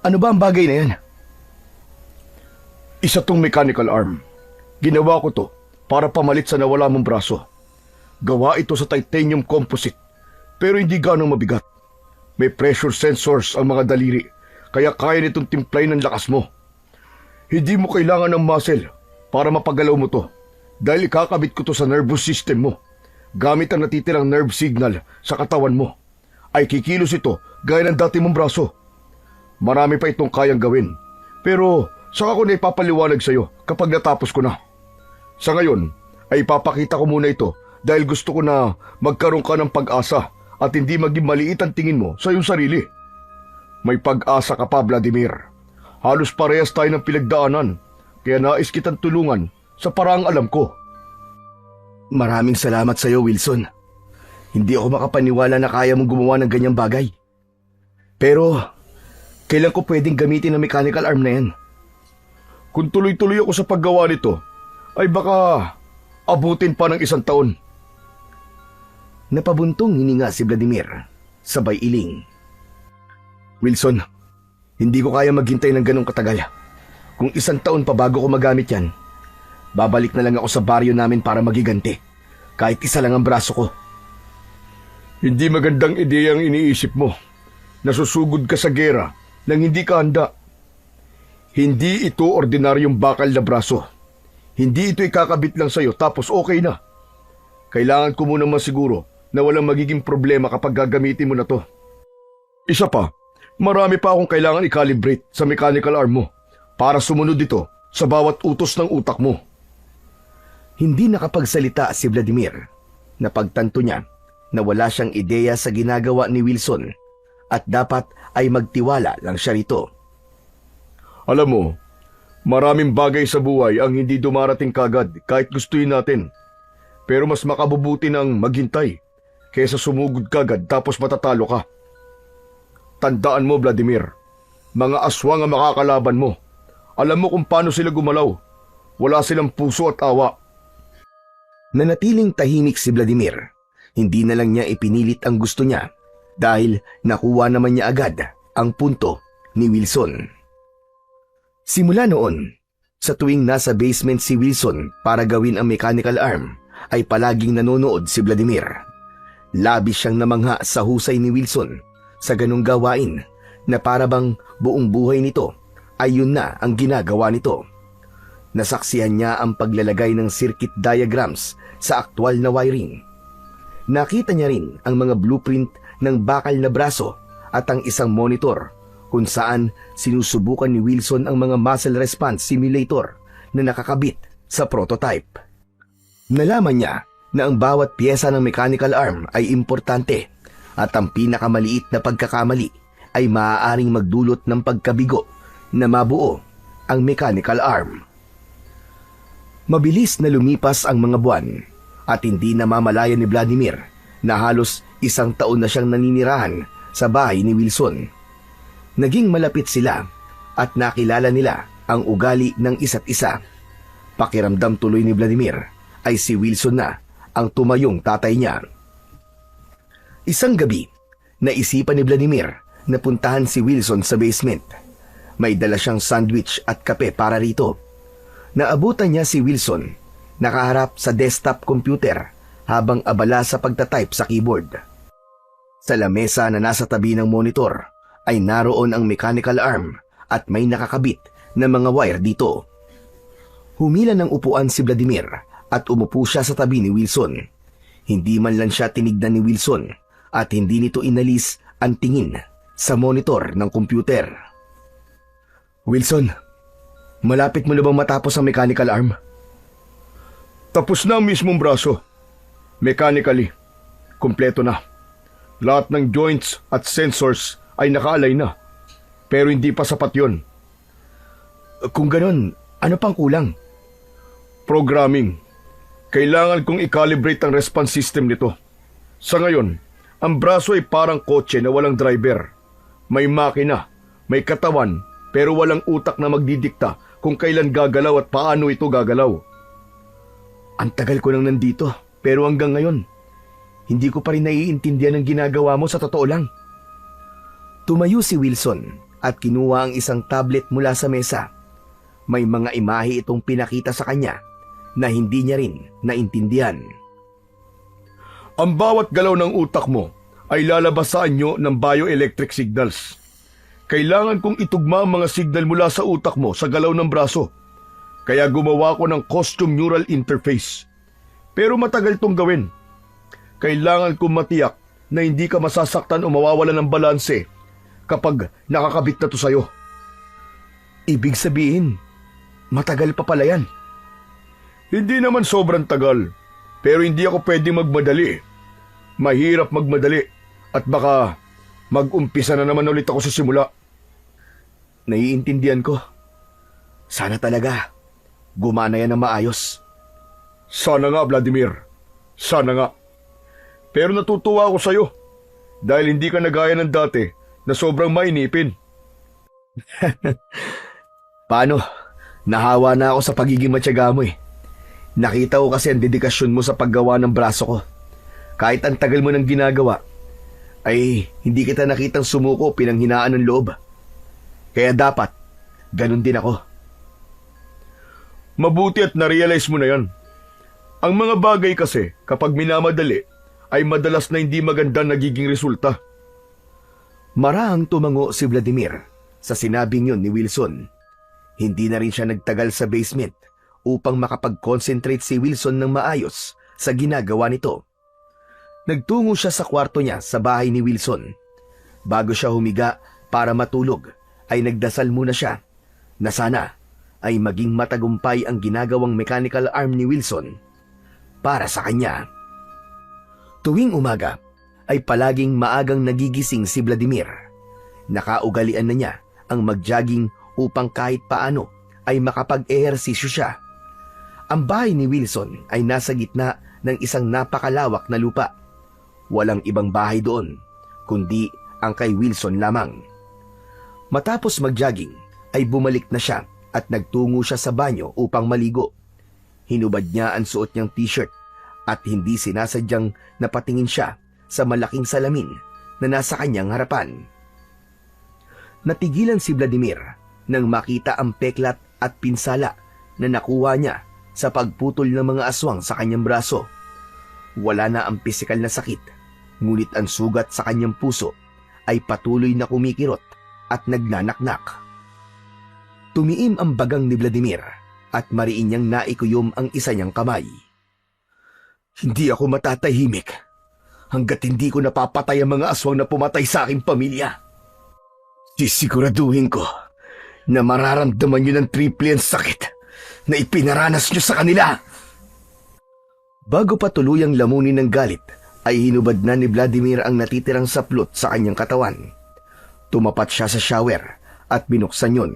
ano ba ang bagay na yan? Isa tong mechanical arm. Ginawa ko to para pamalit sa nawala mong braso. Gawa ito sa titanium composite, pero hindi ganong mabigat. May pressure sensors ang mga daliri, kaya kaya nitong timplay ng lakas mo. Hindi mo kailangan ng muscle para mapagalaw mo to. Dahil ikakabit ko to sa nervous system mo. Gamit ang natitirang nerve signal sa katawan mo, ay kikilos ito gaya ng dati mong braso. Marami pa itong kayang gawin, pero saka ko na ipapaliwanag sa iyo kapag natapos ko na. Sa ngayon, ay ipapakita ko muna ito dahil gusto ko na magkaroon ka ng pag-asa at hindi maging maliit ang tingin mo sa iyong sarili. May pag-asa ka pa, Vladimir. Halos parehas tayo ng pinagdaanan, kaya nais kitang tulungan sa paraang alam ko. Maraming salamat sa iyo, Wilson. Hindi ako makapaniwala na kaya mong gumawa ng ganyang bagay. Pero, kailan ko pwedeng gamitin ang mechanical arm na yan? Kung tuloy-tuloy ako sa paggawa nito, ay baka abutin pa ng 1 taon. Napabuntong hininga si Vladimir, sabay iling. Wilson, hindi ko kaya maghintay ng ganong katagal. Kung 1 taon pa bago ko magamit yan, babalik na lang ako sa baryo namin para magiganti. Kahit isa lang ang braso ko. Hindi magandang ideya ang iniisip mo. Nasusugod ka sa gera nang hindi ka handa. Hindi ito ordinaryong bakal na braso. Hindi ito ikakabit lang sa'yo tapos okay na. Kailangan ko muna masiguro na walang magiging problema kapag gagamitin mo na to. Isa pa, marami pa akong kailangan i-calibrate sa mechanical arm mo para sumunod ito sa bawat utos ng utak mo. Hindi nakapagsalita si Vladimir. Napagtanto niya na wala siyang ideya sa ginagawa ni Wilson at dapat ay magtiwala lang siya rito. Alam mo, maraming bagay sa buhay ang hindi dumarating kagad kahit gustuin natin. Pero mas makabubuti ng maghintay kaysa sumugod kagad tapos matatalo ka. Tandaan mo, Vladimir, mga aswang ang makakalaban mo. Alam mo kung paano sila gumalaw. Wala silang puso at awa. Nanatiling tahimik si Vladimir. Hindi na lang niya ipinilit ang gusto niya dahil nakuha naman niya agad ang punto ni Wilson. Simula noon, sa tuwing nasa basement si Wilson para gawin ang mechanical arm, ay palaging nanonood si Vladimir. Labis siyang namangha sa husay ni Wilson sa ganung gawain na parabang buong buhay nito ay yun na ang ginagawa nito. Nasaksihan niya ang paglalagay ng circuit diagrams sa aktwal na wiring. Nakita niya rin ang mga blueprint ng bakal na braso at ang isang monitor kung saan sinusubukan ni Wilson ang mga muscle response simulator na nakakabit sa prototype. Nalaman niya na ang bawat piyesa ng mechanical arm ay importante at ang pinakamaliit na pagkakamali ay maaaring magdulot ng pagkabigo na mabuo ang mechanical arm. Mabilis na lumipas ang mga buwan at hindi na mamalayan ni Vladimir na halos 1 taon na siyang naninirahan sa bahay ni Wilson. Naging malapit sila at nakilala nila ang ugali ng isa't isa. Pakiramdam tuloy ni Vladimir ay si Wilson na ang tumayong tatay niya. Isang gabi, naisipan ni Vladimir na puntahan si Wilson sa basement. May dala siyang sandwich at kape para rito. Naabutan niya si Wilson, nakaharap sa desktop computer habang abala sa pagtatype sa keyboard. Sa lamesa na nasa tabi ng monitor ay naroon ang mechanical arm at may nakakabit na mga wire dito. Humila ng upuan si Vladimir at umupo siya sa tabi ni Wilson. Hindi man lang siya tinignan ni Wilson at hindi nito inalis ang tingin sa monitor ng computer. Wilson, malapit mo na bang matapos ang mechanical arm? Tapos na ang mismong braso. Mechanically, kumpleto na. Lahat ng joints at sensors ay nakaalay na. Pero hindi pa sapat yon. Kung ganon, ano pang kulang? Programming. Kailangan kong i-calibrate ang response system nito. Sa ngayon, ang braso ay parang kotse na walang driver. May makina, may katawan, pero walang utak na magdidikta kung kailan gagalaw at paano ito gagalaw. Ang tagal ko nang nandito, pero hanggang ngayon, hindi ko pa rin naiintindihan ang ginagawa mo sa totoo lang. Tumayo si Wilson at kinuha ang isang tablet mula sa mesa. May mga imahe itong pinakita sa kanya na hindi niya rin naintindihan. Ang bawat galaw ng utak mo ay lalabas sa anyo ng bioelectric signals. Kailangan kong itugma ang mga signal mula sa utak mo sa galaw ng braso. Kaya gumawa ko ng custom neural interface. Pero matagal tong gawin. Kailangan kong matiyak na hindi ka masasaktan o mawawalan ng balanse kapag nakakabit na to sa'yo. Ibig sabihin, matagal pa pala yan. Hindi naman sobrang tagal, pero hindi ako pwedeng magmadali. Mahirap magmadali at baka mag-umpisa na naman ulit ako sa simula. Naiintindihan ko. Sana talaga gumana yan na maayos. Sana nga, Vladimir. Sana nga. Pero natutuwa ako sa'yo dahil hindi ka nagaya ng dati na sobrang mainipin. Paano? Nahawa na ako sa pagiging matyaga mo eh. Nakita ko kasi ang dedikasyon mo sa paggawa ng braso ko. Kahit ang tagal mo nang ginagawa, ay hindi kita nakitang sumuko pinanghinaan ng loob. Kaya dapat, ganun din ako. Mabuti at na-realize mo na yan. Ang mga bagay kasi kapag minamadali ay madalas na hindi maganda nagiging resulta. Marahang tumango si Vladimir sa sinabing yun ni Wilson. Hindi na rin siya nagtagal sa basement upang makapag-concentrate si Wilson ng maayos sa ginagawa nito. Nagtungo siya sa kwarto niya sa bahay ni Wilson. Bago siya humiga para matulog, ay nagdasal muna siya na sana ay maging matagumpay ang ginagawang mechanical arm ni Wilson para sa kanya. Tuwing umaga ay palaging maagang nagigising si Vladimir. Nakaugalian na niya ang mag-jogging upang kahit paano ay makapag-ehersisyo siya. Ang bahay ni Wilson ay nasa gitna ng isang napakalawak na lupa. Walang ibang bahay doon, kundi ang kay Wilson lamang. Matapos mag-jogging ay bumalik na siya at nagtungo siya sa banyo upang maligo. Hinubad niya ang suot niyang t-shirt at hindi sinasadyang napatingin siya sa malaking salamin na nasa kanyang harapan. Natigilan si Vladimir nang makita ang peklat at pinsala na nakuha niya sa pagputol ng mga aswang sa kanyang braso. Wala na ang pisikal na sakit, ngunit ang sugat sa kanyang puso ay patuloy na kumikirot at nagnanaknak. Tumiim ang bagang ni Vladimir at mariin niyang naikuyom ang isa niyang kamay. Hindi ako matatahimik hanggat hindi ko napapatay ang mga aswang na pumatay sa aking pamilya. Sisiguraduhin ko na mararamdaman niyo ng triple ang sakit na ipinaranas niyo sa kanila. Bago pa tuluyang lamunin ng galit, ay hinubad na ni Vladimir ang natitirang saplot sa kanyang katawan. Tumapat siya sa shower at binuksan yun.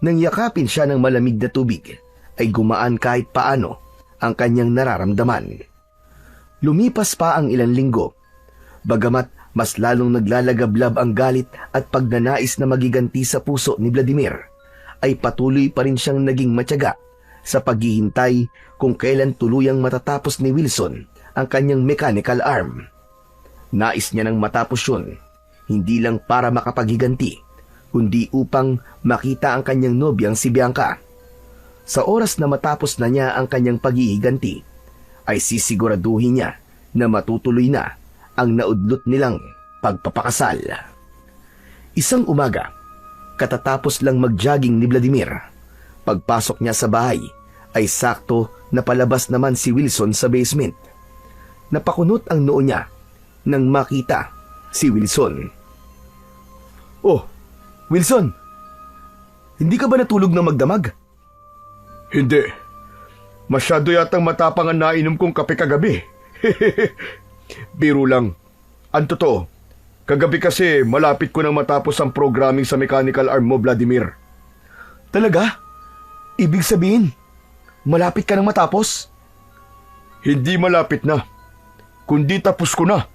Nang yakapin siya ng malamig na tubig, ay gumaan kahit paano ang kanyang nararamdaman. Lumipas pa ang ilang linggo, bagamat mas lalong naglalagablab ang galit at pagnanais na magiganti sa puso ni Vladimir, ay patuloy pa rin siyang naging matyaga sa paghihintay kung kailan tuluyang matatapos ni Wilson ang kanyang mechanical arm. Nais niya nang matapos yun, hindi lang para makapaghiganti, kundi upang makita ang kanyang nobyang si Bianca. Sa oras na matapos na niya ang kanyang paghihiganti, ay sisiguraduhin niya na matutuloy na ang naudlot nilang pagpapakasal. Isang umaga, katatapos lang mag-jogging ni Vladimir, pagpasok niya sa bahay ay sakto na palabas naman si Wilson sa basement. Napakunot ang noo niya nang makita si Wilson. "Oh, Wilson, hindi ka ba natulog na magdamag?" Hindi. Masyado yatang matapang ang nainom kong kape kagabi. Biro lang. Ang totoo, kagabi kasi malapit ko nang matapos ang programming sa mechanical arm mo, Vladimir. Talaga? Ibig sabihin, malapit ka nang matapos? Hindi malapit na, kundi tapos ko na.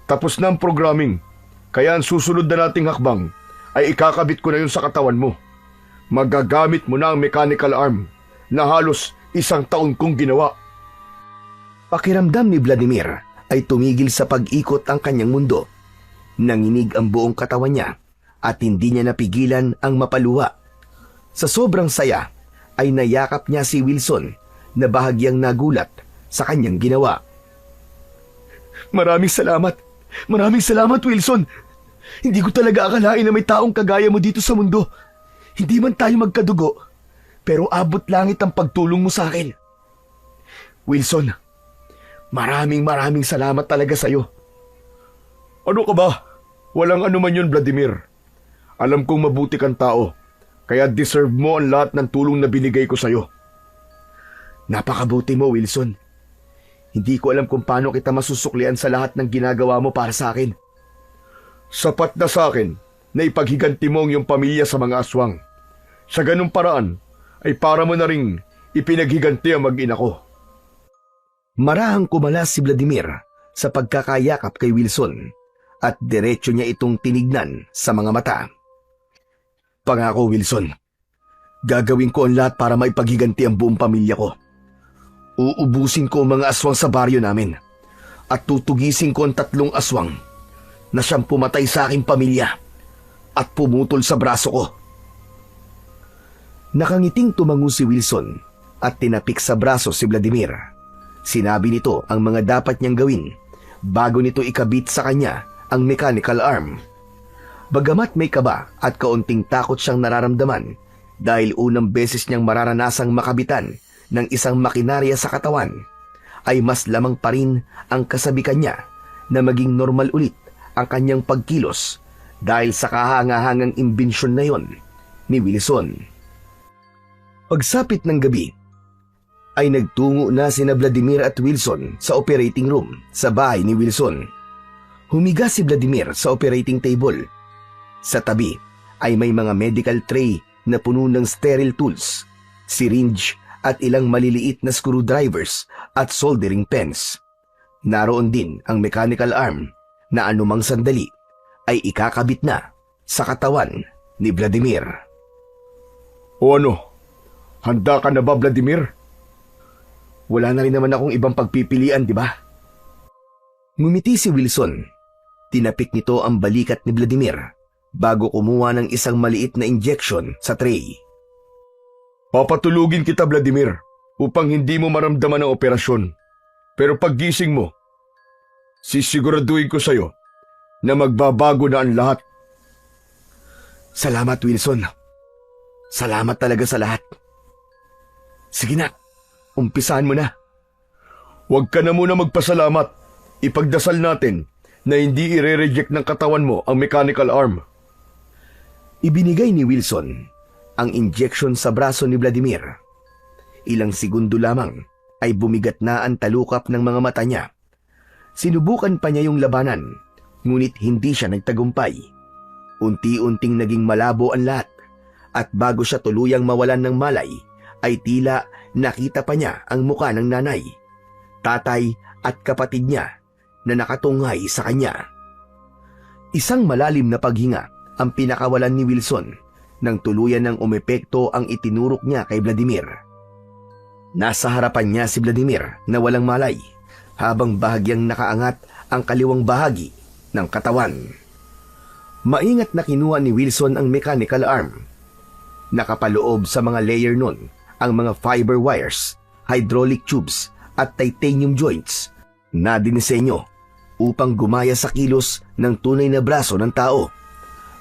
Tapos na ang programming, kaya ang susunod na nating hakbang ay ikakabit ko na yun sa katawan mo. Magagamit mo na ang mechanical arm na halos 1 taon kong ginawa. Pakiramdam ni Vladimir ay tumigil sa pag-ikot ang kanyang mundo. Nanginig ang buong katawan niya at hindi niya napigilan ang mapaluha. Sa sobrang saya ay nayakap niya si Wilson na bahagyang nagulat sa kanyang ginawa. Maraming salamat. Maraming salamat, Wilson. Hindi ko talaga akalain na may taong kagaya mo dito sa mundo. Hindi man tayo magkadugo, pero abot langit ang pagtulong mo sa akin. Wilson, maraming salamat talaga sa'yo. Ano ka ba? Walang anuman yun, Vladimir. Alam kong mabuti kang tao, kaya deserve mo ang lahat ng tulong na binigay ko sa'yo. Napakabuti mo, Wilson. Hindi ko alam kung paano kita masusuklian sa lahat ng ginagawa mo para sa akin. Sapat na sa akin na ipaghiganti mo ang iyong pamilya sa mga aswang. Sa ganung paraan, ay para mo na ring ipinaghiganti ang mag-ina ko. Marahang kumalas si Vladimir sa pagkakayakap kay Wilson at diretso niya itong tinignan sa mga mata. Pangako, Wilson, gagawin ko ang lahat para maipaghiganti ang buong pamilya ko. Uubusin ko ang mga aswang sa baryo namin at tutugisin ko ang 3 aswang na siyang pumatay sa aking pamilya at pumutol sa braso ko. Nakangiting tumango si Wilson at tinapik sa braso si Vladimir. Sinabi nito ang mga dapat niyang gawin bago nito ikabit sa kanya ang mechanical arm. Bagamat may kaba at kaunting takot siyang nararamdaman dahil unang beses niyang mararanasang makabitan ng isang makinarya sa katawan, ay mas lamang pa rin ang kasabikan niya na maging normal ulit ang kanyang pagkilos dahil sa kahangahangang imbensyon na yon ni Wilson. Pagsapit ng gabi, ay nagtungo na sina Vladimir at Wilson sa operating room sa bahay ni Wilson. Humiga si Vladimir sa operating table. Sa tabi ay may mga medical tray na puno ng sterile tools, syringe at ilang maliliit na screwdrivers at soldering pens. Naroon din ang mechanical arm na anumang sandali ay ikakabit na sa katawan ni Vladimir. O ano? Handa ka na ba, Vladimir? Wala na rin naman akong ibang pagpipilian, di ba? Ngumiti si Wilson. Tinapik nito ang balikat ni Vladimir bago kumuha ng isang maliit na injection sa tray. Papatulugin kita, Vladimir, upang hindi mo maramdaman ang operasyon. Pero paggising mo, sisiguraduhin ko sa'yo na magbabago na ang lahat. Salamat, Wilson. Salamat talaga sa lahat. Sige na, umpisahan mo na. Huwag ka na muna magpasalamat. Ipagdasal natin na hindi ire-reject ng katawan mo ang mechanical arm. Ibinigay ni Wilson ang injection sa braso ni Vladimir. Ilang segundo lamang ay bumigat na ang talukap ng mga mata niya. Sinubukan pa niya yung labanan, ngunit hindi siya nagtagumpay. Unti-unting naging malabo ang lahat, at bago siya tuluyang mawalan ng malay, ay tila nakita pa niya ang muka ng nanay, tatay at kapatid niya na nakatunghay sa kanya. Isang malalim na paghinga ang pinakawalan ni Wilson nang tuluyan ng umepekto ang itinurok niya kay Vladimir. Nasa harapan niya si Vladimir na walang malay, habang bahagyang nakaangat ang kaliwang bahagi ng katawan. Maingat na kinuha ni Wilson ang mechanical arm. Nakapaloob sa mga layer nun ang mga fiber wires, hydraulic tubes at titanium joints na dinisenyo upang gumaya sa kilos ng tunay na braso ng tao.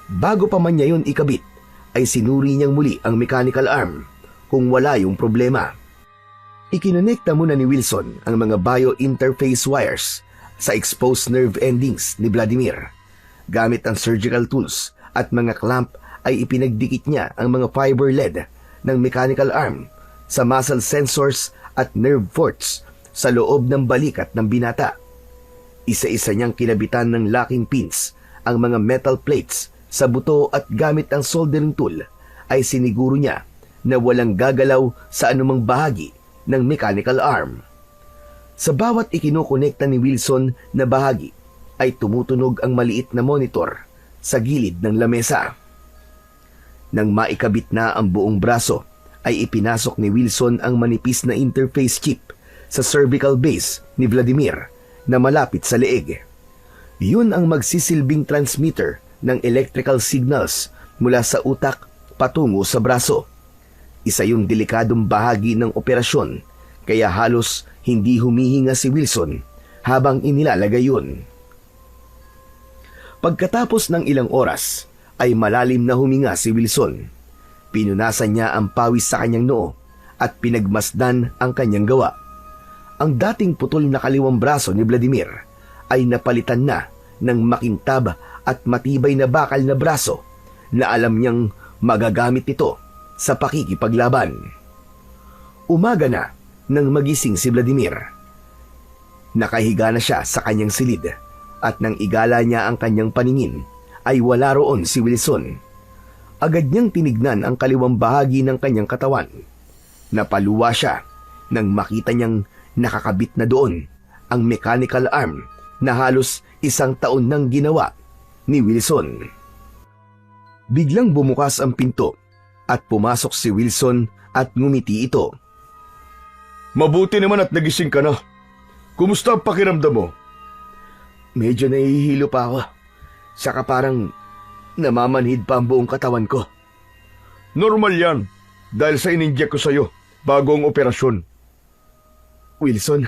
Bago pa man niya yun ikabit, ay sinuri niyang muli ang mechanical arm kung wala yung problema. Ikinonekta muna ni Wilson ang mga bio-interface wires sa exposed nerve endings ni Vladimir. Gamit ang surgical tools at mga clamp ay ipinagdikit niya ang mga fiber lead ng mechanical arm sa muscle sensors at nerve forts sa loob ng balikat ng binata. Isa-isa niyang kinabitan ng locking pins ang mga metal plates sa buto at gamit ang soldering tool ay siniguro niya na walang gagalaw sa anumang bahagi ng mechanical arm. Sa bawat ikinukonekta ni Wilson na bahagi ay tumutunog ang maliit na monitor sa gilid ng lamesa. Nang maikabit na ang buong braso, ay ipinasok ni Wilson ang manipis na interface chip sa cervical base ni Vladimir na malapit sa leeg. Yun ang magsisilbing transmitter ng electrical signals mula sa utak patungo sa braso. Isa yung delikadong bahagi ng operasyon, kaya halos hindi humihinga si Wilson habang inilalagay yun. Pagkatapos ng ilang oras, ay malalim na huminga si Wilson. Pinunasan niya ang pawis sa kanyang noo at pinagmasdan ang kanyang gawa. Ang dating putol na kaliwang braso ni Vladimir ay napalitan na ng makintab at matibay na bakal na braso na alam niyang magagamit ito sa pakikipaglaban. Umaga na nang magising si Vladimir. Nakahiga na siya sa kanyang silid at nang igala niya ang kanyang paningin ay wala roon si Wilson. Agad niyang tinignan ang kaliwang bahagi ng kanyang katawan. Napaluwa siya nang makita niyang nakakabit na doon ang mechanical arm na halos 1 taon nang ginawa ni Wilson. Biglang bumukas ang pinto at pumasok si Wilson at ngumiti ito. Mabuti naman at nagising ka na. Kumusta ang pakiramdam mo? Medyo nahihilo pa ako. Saka parang namamanhid pa ang buong katawan ko. Normal yan, dahil sa ininject ko sa'yo bago ang operasyon. Wilson,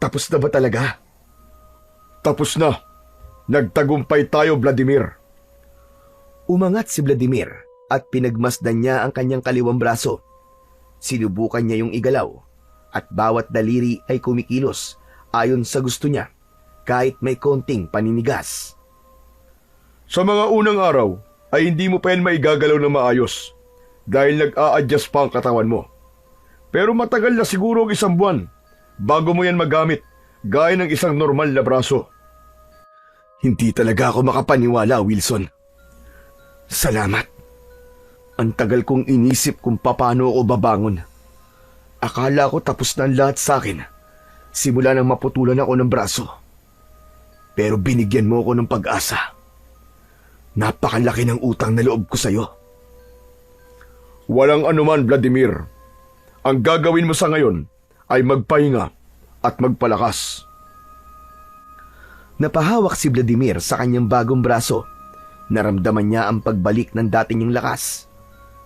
tapos na ba talaga? Tapos na. Nagtagumpay tayo, Vladimir. Umangat si Vladimir at pinagmasdan niya ang kanyang kaliwang braso. Sinubukan niya yung igalaw at bawat daliri ay kumikilos ayon sa gusto niya kahit may konting paninigas. Sa mga unang araw ay hindi mo pa yan maigagalaw na maayos dahil nag-a-adjust pa ang katawan mo. Pero matagal na siguro ang 1 buwan bago mo yan magamit gaya ng isang normal na braso. Hindi talaga ako makapaniwala, Wilson. Salamat. Ang tagal kong inisip kung paano ako babangon. Akala ko tapos na ang lahat sa akin simula nang maputulan ako ng braso. Pero binigyan mo ako ng pag-asa. Napakalaki ng utang na loob ko sa'yo. Walang anuman, Vladimir. Ang gagawin mo sa ngayon ay magpahinga at magpalakas. Napahawak si Vladimir sa kanyang bagong braso. Naramdaman niya ang pagbalik ng dati niyang lakas.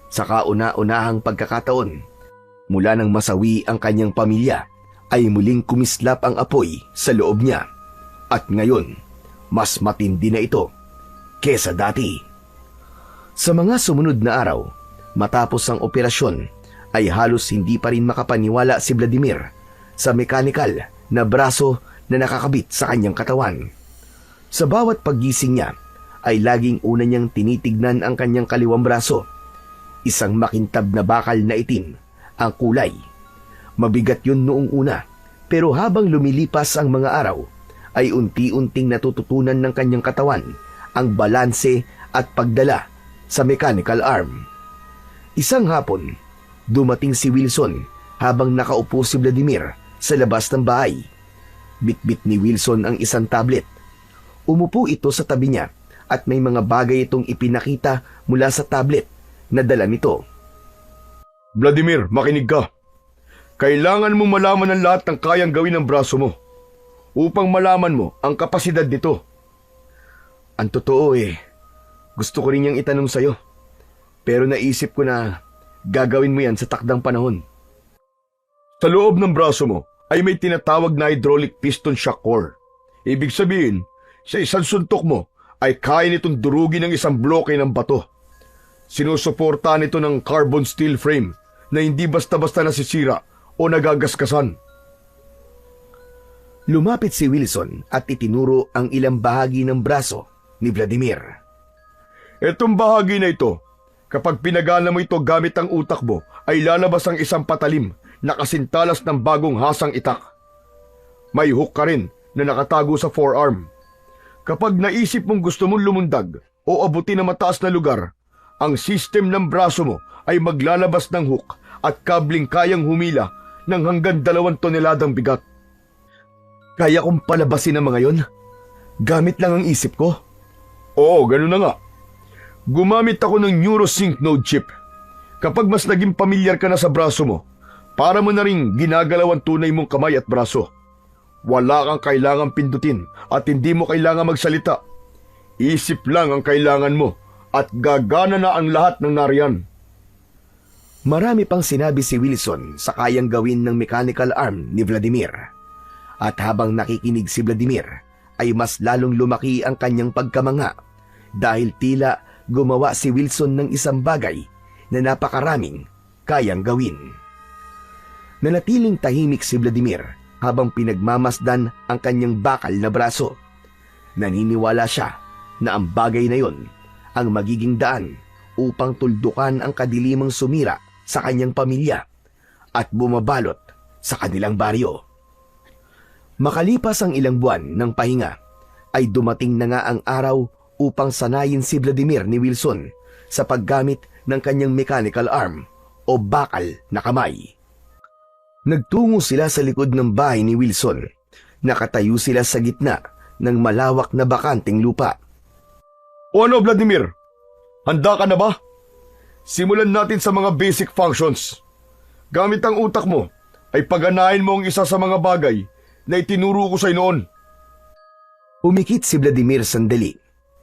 Sa kauna-unahang pagkakataon, mula nang masawi ang kanyang pamilya, ay muling kumislap ang apoy sa loob niya. At ngayon, mas matindi na ito kesa dati. Sa mga sumunod na araw, matapos ang operasyon, ay halos hindi pa rin makapaniwala si Vladimir sa mechanical na braso na nakakabit sa kanyang katawan. Sa bawat paggising niya, ay laging una niyang tinitignan ang kanyang kaliwang braso. Isang makintab na bakal na itim ang kulay. Mabigat yun noong una, pero habang lumilipas ang mga araw, ay unti-unting natututunan ng kanyang katawan ang balanse at pagdala sa mechanical arm. Isang hapon, dumating si Wilson habang nakaupo si Vladimir sa labas ng bahay. Bitbit ni Wilson ang isang tablet. Umupo ito sa tabi niya at may mga bagay itong ipinakita mula sa tablet na dala nito. Vladimir, makinig ka. Kailangan mo malaman ang lahat ng kayang gawin ng braso mo upang malaman mo ang kapasidad nito. Ang totoo gusto ko rin niyang itanong sa'yo. Pero naisip ko na gagawin mo yan sa takdang panahon. Sa loob ng braso mo ay may tinatawag na hydraulic piston shock core. Ibig sabihin, sa isang suntok mo ay kaya nitong durugin ng isang bloke ng bato. Sinusuporta nito ng carbon steel frame na hindi basta-basta nasisira o nagagasgasan. Lumapit si Wilson at itinuro ang ilang bahagi ng braso ni Vladimir. Etong bahagi na ito, kapag pinagana mo ito gamit ang utak mo, ay lalabas ang isang patalim na kasintalas ng bagong hasang itak. May hook ka rin na nakatago sa forearm. Kapag naisip mong gusto mong lumundag o abutin na mataas na lugar, ang system ng braso mo ay maglalabas ng hook at kabling kayang humila ng hanggang 2 toneladang bigat. Kaya kong palabasin ang mga yon? Gamit lang ang isip ko? Oo, ganun na nga. Gumamit ako ng NeuroSync node chip. Kapag mas naging pamilyar ka na sa braso mo, para mo na rin ginagalaw ang tunay mong kamay at braso. Wala kang kailangang pindutin at hindi mo kailangang magsalita. Isip lang ang kailangan mo at gagana na ang lahat ng nariyan. Marami pang sinabi si Wilson sa kayang gawin ng mechanical arm ni Vladimir. At habang nakikinig si Vladimir, ay mas lalong lumaki ang kanyang pagkamangha dahil tila gumawa si Wilson ng isang bagay na napakaraming kayang gawin. Nanatiling tahimik si Vladimir habang pinagmamasdan ang kanyang bakal na braso. Naniniwala siya na ang bagay na yon ang magiging daan upang tuldukan ang kadilimang sumira sa kanyang pamilya at bumabalot sa kanilang baryo. Makalipas ang ilang buwan ng pahinga, ay dumating na nga ang araw upang sanayin si Vladimir ni Wilson sa paggamit ng kanyang mechanical arm o bakal na kamay. Nagtungo sila sa likod ng bahay ni Wilson. Nakatayo sila sa gitna ng malawak na bakanting lupa. O ano, Vladimir? Handa ka na ba? Simulan natin sa mga basic functions. Gamit ang utak mo, ay paganahin mo ang isa sa mga bagay na itinuro ko sa'yo noon. Umikit si Vladimir sandali.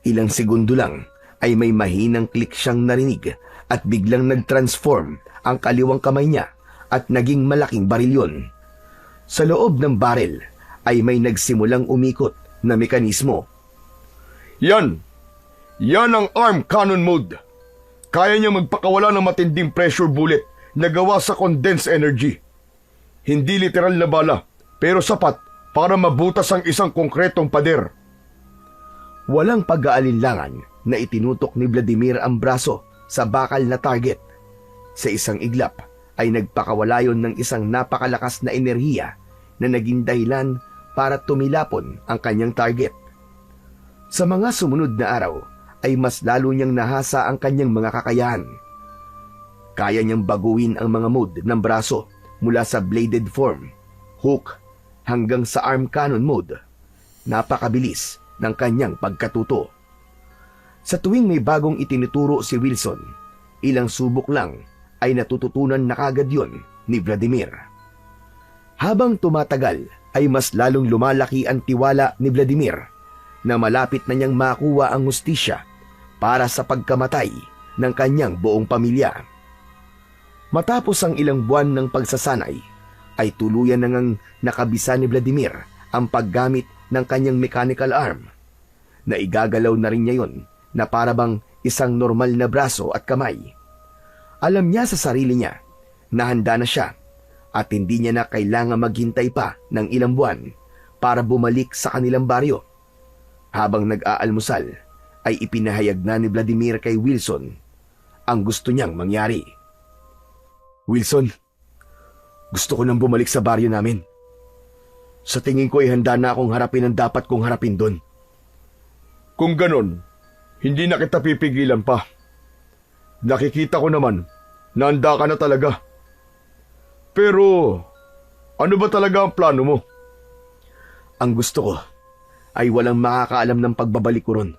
Ilang segundo lang ay may mahinang klik siyang narinig at biglang nag-transform ang kaliwang kamay niya at naging malaking barilyon. Sa loob ng baril ay may nagsimulang umikot na mekanismo. Yan! Yan ang arm cannon mode. Kaya niya magpakawala ng matinding pressure bullet na gawa sa condensed energy. Hindi literal na bala, pero sapat para mabutas ang isang konkretong pader. Walang pag-aalinlangan na itinutok ni Vladimir ang braso sa bakal na target. Sa isang iglap ay nagpakawala yon ng isang napakalakas na enerhiya na naging dahilan para tumilapon ang kanyang target. Sa mga sumunod na araw ay mas lalo niyang nahasa ang kanyang mga kakayahan. Kaya niyang baguhin ang mga mode ng braso mula sa bladed form, hook, hanggang sa arm cannon mode. Napakabilis ng kanyang pagkatuto. Sa tuwing may bagong itinuturo si Wilson, ilang subok lang ay natututunan na kagad yon ni Vladimir. Habang tumatagal ay mas lalong lumalaki ang tiwala ni Vladimir na malapit na niyang makuha ang hustisya para sa pagkamatay ng kanyang buong pamilya. Matapos ang ilang buwan ng pagsasanay, ay tuluyan na ngang nakabisa ni Vladimir ang paggamit ng kanyang mechanical arm. Naigagalaw na rin niya yon na parabang isang normal na braso at kamay. Alam niya sa sarili niya na handa na siya at hindi niya na kailangan maghintay pa ng ilang buwan para bumalik sa kanilang baryo. Habang nag-aalmusal, ay ipinahayag na ni Vladimir kay Wilson ang gusto niyang mangyari. Wilson, Gusto ko nang bumalik sa baryo namin. Sa tingin ko ay handa na akong harapin ang dapat kong harapin doon. Kung ganon, hindi na kita pipigilan pa. Nakikita ko naman na handa ka na talaga. Pero, ano ba talaga ang plano mo? Ang gusto ko ay walang makakaalam ng pagbabalik ko ron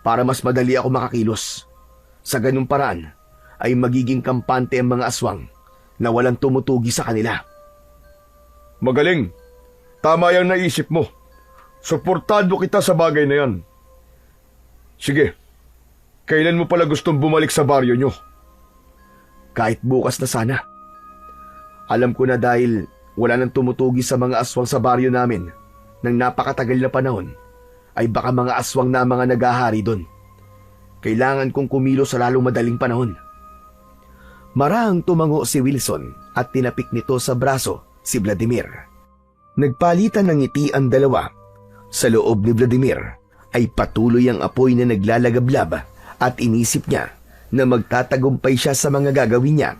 para mas madali ako makakilos. Sa ganung paraan ay magiging kampante ang mga aswang na walang tumutugi sa kanila. Magaling! Tama yung naisip mo. Suportado kita sa bagay na yan. Sige, kailan mo pala gustong bumalik sa baryo nyo? Kahit bukas na sana. Alam ko na dahil wala nang tumutugi sa mga aswang sa baryo namin ng napakatagal na panahon, ay baka mga aswang na mga nagahari doon. Kailangan kong kumilos sa lalong madaling panahon. Marahang tumango si Wilson at tinapik nito sa braso si Vladimir. Nagpalitan ng ngiti ang dalawa. Sa loob ni Vladimir ay patuloy ang apoy na naglalagablab at inisip niya na magtatagumpay siya sa mga gagawin niya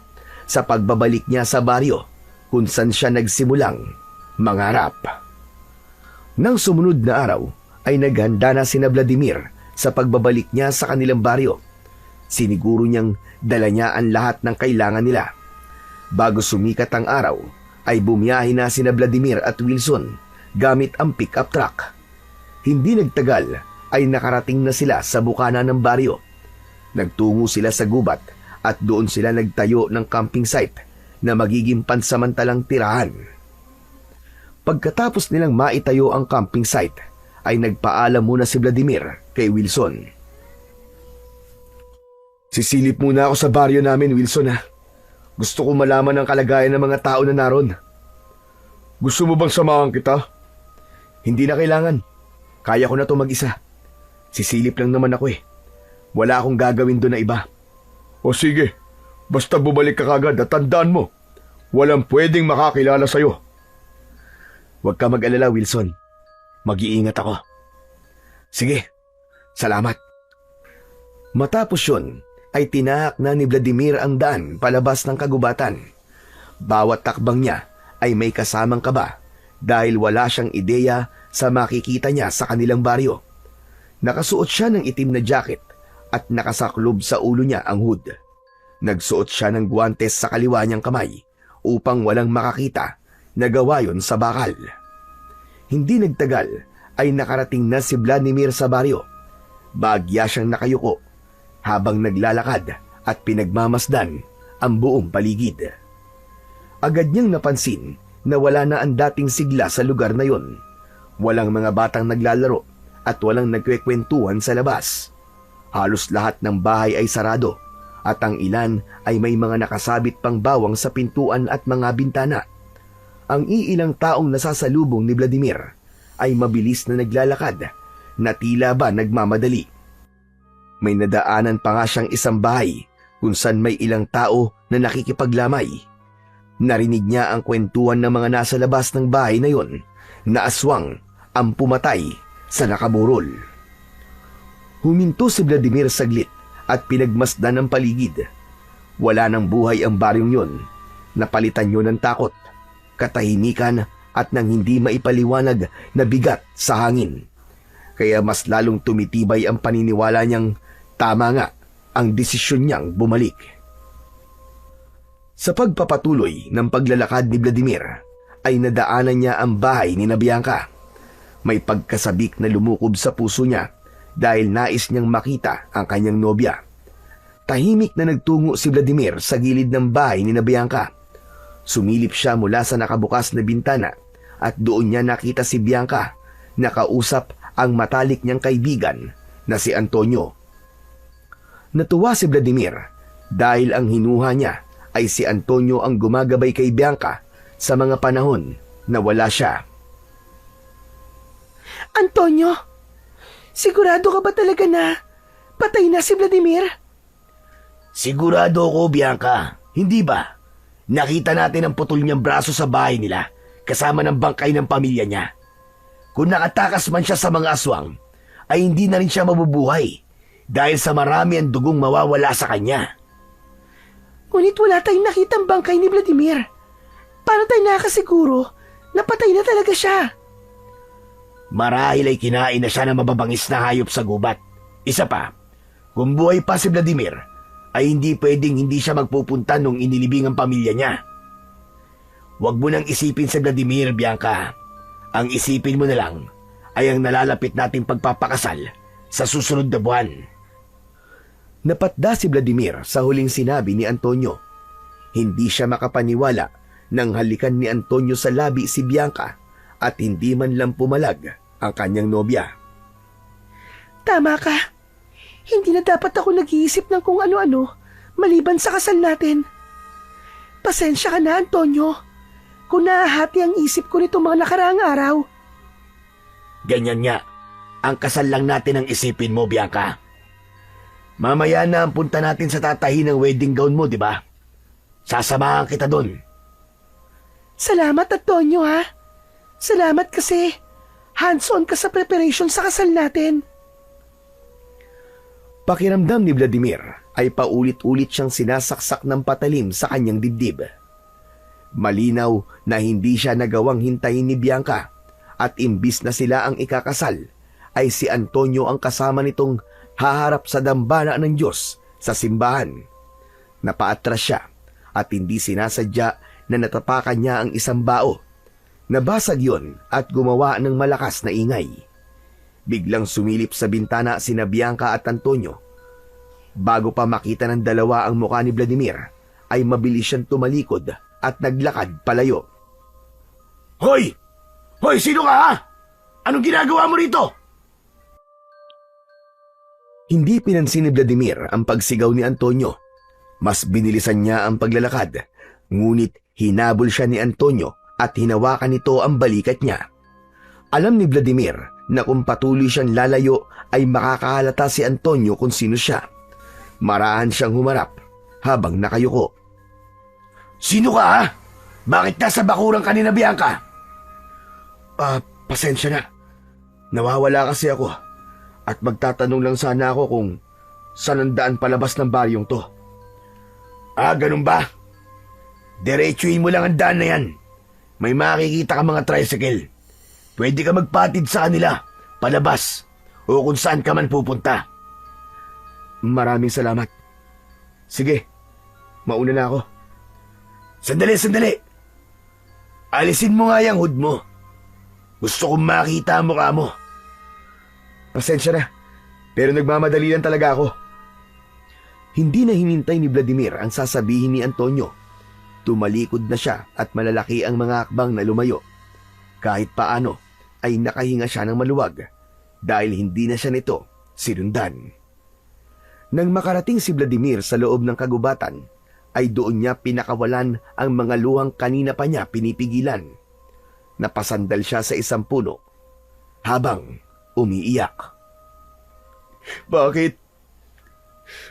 sa pagbabalik niya sa baryo kung saan siya nagsimulang mangarap. Nang sumunod na araw ay naghanda na sina Vladimir sa pagbabalik niya sa kanilang baryo. Siniguro niyang dala niya ang lahat ng kailangan nila. Bago sumikat ang araw, ay bumiyahe na sina Vladimir at Wilson gamit ang pick-up truck. Hindi nagtagal ay nakarating na sila sa bukana ng baryo. Nagtungo sila sa gubat at doon sila nagtayo ng camping site na magiging pansamantalang tirahan. Pagkatapos nilang maitayo ang camping site, ay nagpaalam muna si Vladimir kay Wilson. Sisilip muna ako sa baryo namin, Wilson ha. Gusto ko malaman ang kalagayan ng mga tao na naroon. Gusto mo bang samahan kita? Hindi na kailangan. Kaya ko na to mag-isa. Sisilip lang naman ako eh. Wala akong gagawin doon na iba. O sige, basta bumalik ka kagad at tandaan mo, walang pwedeng makakilala sa'yo. Huwag ka mag-alala, Wilson. Mag-iingat ako. Sige, salamat. Matapos yun, ay tinahak na ni Vladimir ang daan palabas ng kagubatan. Bawat takbang niya ay may kasamang kaba dahil wala siyang ideya sa makikita niya sa kanilang baryo. Nakasuot siya ng itim na jacket at nakasaklob sa ulo niya ang hood. Nagsuot siya ng guwantes sa kaliwa niyang kamay upang walang makakita na gawa yon sa bakal. Hindi nagtagal ay nakarating na si Vladimir sa baryo. Bagya siyang nakayuko habang naglalakad at pinagmamasdan ang buong paligid. Agad niyang napansin na wala na ang dating sigla sa lugar na yon. Walang mga batang naglalaro at walang nagkwekwentuhan sa labas. Halos lahat ng bahay ay sarado at ang ilan ay may mga nakasabit pang bawang sa pintuan at mga bintana. Ang iilang taong nasasalubong ni Vladimir ay mabilis na naglalakad na tila ba nagmamadali. May nadaanan pa nga siyang isang bahay kung saan may ilang tao na nakikipaglamay. Narinig niya ang kwentuhan ng mga nasa labas ng bahay na yon na aswang ang pumatay sa nakaburol. Huminto si Vladimir saglit at pinagmasdan ng paligid. Wala nang buhay ang baryong yon. Napalitan yun ng takot, katahimikan at nang hindi maipaliwanag na bigat sa hangin. Kaya mas lalong tumitibay ang paniniwala niyang tama nga ang desisyon niyang bumalik. Sa pagpapatuloy ng paglalakad ni Vladimir, ay nadaanan niya ang bahay ni Bianca. May pagkasabik na lumukob sa puso niya dahil nais niyang makita ang kanyang nobya. Tahimik na nagtungo si Vladimir sa gilid ng bahay ni Bianca. Sumilip siya mula sa nakabukas na bintana at doon niya nakita si Bianca na kausap ang matalik niyang kaibigan na si Antonio. Natuwa si Vladimir dahil ang hinuha niya ay si Antonio ang gumagabay kay Bianca sa mga panahon na wala siya. Antonio, sigurado ka ba talaga na patay na si Vladimir? Sigurado ako, Bianca. Hindi ba? Nakita natin ang putol niyang braso sa bahay nila kasama ng bangkay ng pamilya niya. Kung nakatakas man siya sa mga aswang, ay hindi na rin siya mabubuhay dahil sa marami ang dugong mawawala sa kanya. Ngunit wala tayong nakitang bangkay ni Vladimir. Paano tayo nakakasiguro na patay na talaga siya? Marahil ay kinain na siya ng mababangis na hayop sa gubat. Isa pa, kung buhay pa si Vladimir, ay hindi pwedeng hindi siya magpupunta nung inilibing ang pamilya niya. Huwag mo nang isipin si Vladimir, Bianca. Ang isipin mo na lang ay ang nalalapit nating pagpapakasal sa susunod na buwan. Napatda si Vladimir sa huling sinabi ni Antonio. Hindi siya makapaniwala nang halikan ni Antonio sa labi si Bianca at hindi man lang pumalag ang kanyang nobya. Tama ka. Hindi na dapat ako nag-iisip ng kung ano-ano maliban sa kasal natin. Pasensya ka na, Antonio, kung nahahati ang isip ko nitong mga nakaraang araw. Ganyan nga, ang kasal lang natin ang isipin mo, Bianca. Mamaya na ang punta natin sa tatahi ng wedding gown mo, di ba? Sasamahan kita doon. Salamat, Antonio, ha? Salamat kasi hands-on ka sa preparation sa kasal natin. Pakiramdam ni Vladimir ay paulit-ulit siyang sinasaksak ng patalim sa kanyang dibdib. Malinaw na hindi siya nagawang hintayin ni Bianca at imbis na sila ang ikakasal, ay si Antonio ang kasama nitong haharap sa dambana ng Diyos sa simbahan. Napaatras siya at hindi sinasadya na natapakan niya ang isang bao. Nabasag yon at gumawa ng malakas na ingay. Biglang sumilip sa bintana sina Bianca at Antonio. Bago pa makita ng dalawa ang mukha ni Vladimir, ay mabilis siyang tumalikod at naglakad palayo. Hoy! Hoy, sino ka ha? Anong ginagawa mo rito? Hindi pinansin ni Vladimir ang pagsigaw ni Antonio. Mas binilisan niya ang paglalakad, ngunit hinabol siya ni Antonio at hinawakan nito ang balikat niya. Alam ni Vladimir na kung patuloy siyang lalayo ay makakahalata si Antonio kung sino siya. Marahan siyang humarap habang nakayuko. Sino ka ha? Bakit nasa bakuran ka ni na Bianca? Pasensya na. Nawawala kasi ako at magtatanong lang sana ako kung saan ang daan palabas ng baryong to. Ganun ba? Diretsuin mo lang ang daan na yan. May makikita ka mga tricycle. Pwede ka magpatid sa kanila, palabas, o kung saan ka man pupunta. Maraming salamat. Sige, mauna na ako. Sandali. Alisin mo nga yung hood mo. Gusto kong makita ang mukha mo. Pasensya na, pero nagmamadali lang talaga ako. Hindi na hinintay ni Vladimir ang sasabihin ni Antonio. Tumalikod na siya at malalaki ang mga akbang na lumayo. Kahit paano ay nakahinga siya ng maluwag dahil hindi na siya nito sinundan. Nang makarating si Vladimir sa loob ng kagubatan, ay doon niya pinakawalan ang mga luhang kanina pa niya pinipigilan. Napasandal siya sa isang puno habang umiiyak. Bakit?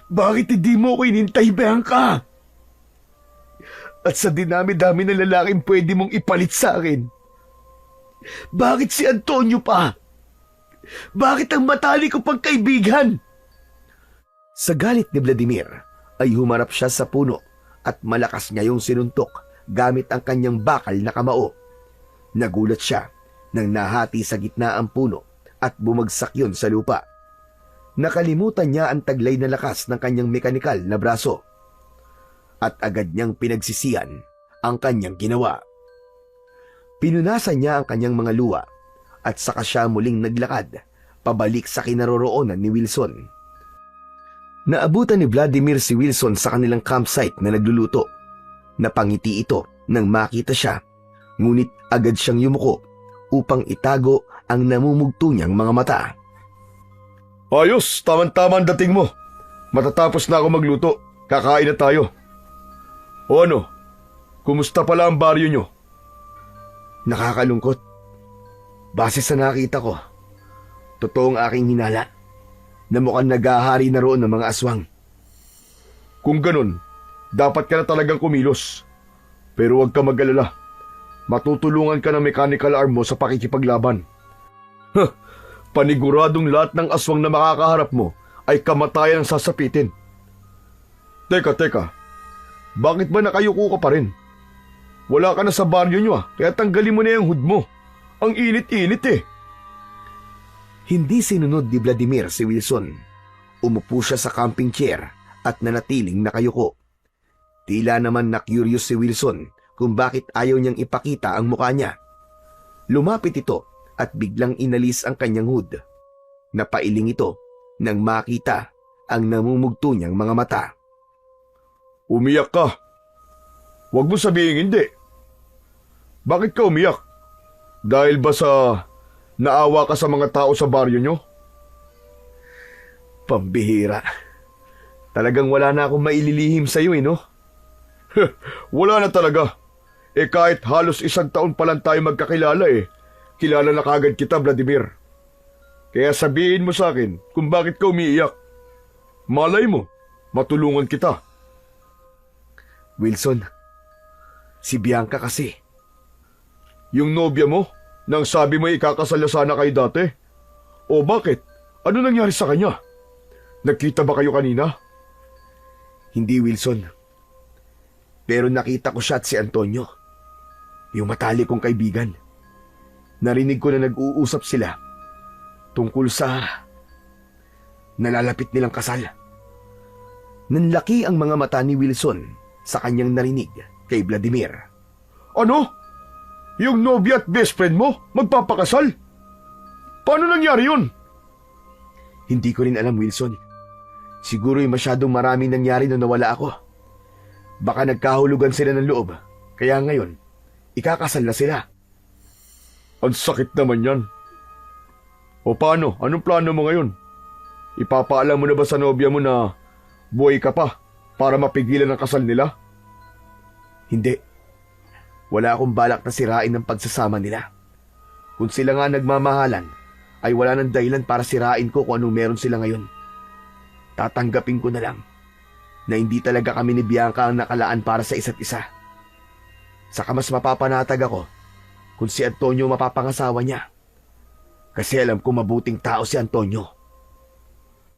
Bakit hindi mo ko inintay, Bianca? At sa dinami-dami ng lalaking pwede mong ipalit sa akin, bakit si Antonio pa? Bakit ang matali ko pang kaibigan? Sa galit ni Vladimir, ay humarap siya sa puno at malakas ngayong sinuntok gamit ang kanyang bakal na kamao. Nagulat siya nang nahati sa gitna ang puno at bumagsak yun sa lupa. Nakalimutan niya ang taglay na lakas ng kanyang mekanikal na braso. At agad niyang pinagsisihan ang kanyang ginawa. Pinunasan niya ang kanyang mga luha at saka siya muling naglakad pabalik sa kinaroroonan ni Wilson. Naabutan ni Vladimir si Wilson sa kanilang campsite na nagluluto. Napangiti ito nang makita siya, ngunit agad siyang yumuko upang itago ang namumugto niyang mga mata. Ayos, tama-tama ang dating mo. Matatapos na ako magluto. Kakain na tayo. O ano? Kumusta pala ang baryo nyo? Nakakalungkot. Base sa nakita ko, totoong aking hinala na mukhang naghahari na roon ng mga aswang. Kung ganun, dapat ka na talagang kumilos. Pero huwag ka mag-alala. Matutulungan ka ng mechanical arm mo sa pakikipaglaban. Paniguradong lahat ng aswang na makakaharap mo ay kamatayan ang sasapitin. Teka. Bakit ba nakayuko ka pa rin? Wala ka na sa baryo nyo kaya tanggalin mo na yung hood mo. Ang init-init eh. Hindi sinunod ni Vladimir si Wilson. Umupo siya sa camping chair at nanatiling nakayuko. Tila naman na-curious si Wilson kung bakit ayaw niyang ipakita ang mukha niya. Lumapit ito at biglang inalis ang kanyang hood. Napailing ito nang makita ang namumugto niyang mga mata. Umiyak ka. Huwag mo sabihin hindi. Bakit ka umiyak? Dahil ba sa naawa ka sa mga tao sa baryo nyo? Pambihira. Talagang wala na akong maililihim sa iyo, no? Wala na talaga. Kahit halos 1 taon pa lang tayo magkakilala kilala na kagad kita, Vladimir. Kaya sabihin mo sa akin kung bakit ka umiiyak. Malay mo, matulungan kita. Wilson, si Bianca kasi. Yung nobya mo, nang sabi mo ikakasal na sana kayo dati? O bakit? Ano nangyari sa kanya? Nagkita ba kayo kanina? Hindi, Wilson. Pero nakita ko siya at si Antonio. Yung matali kong kaibigan. Narinig ko na nag-uusap sila tungkol sa nalalapit nilang kasal. Nanlaki ang mga mata ni Wilson sa kanyang narinig kay Vladimir. Ano? Yung nobya at best friend mo magpapakasal? Paano nangyari yun? Hindi ko rin alam, Wilson. Siguro'y masyadong maraming nangyari nung nawala ako. Baka nagkahulugan sila ng loob, kaya ngayon, ikakasal na sila. Ang sakit naman yan. O paano? Anong plano mo ngayon? Ipapaalam mo na ba sa nobya mo na buhay ka pa para mapigilan ang kasal nila? Hindi. Wala akong balak na sirain ang pagsasama nila. Kung sila nga nagmamahalan, ay wala nang dahilan para sirain ko kung anong meron sila ngayon. Tatanggapin ko na lang na hindi talaga kami ni Bianca ang nakalaan para sa isa't isa. Saka mas mapapanatag ako kung si Antonio mapapangasawa niya. Kasi alam ko mabuting tao si Antonio.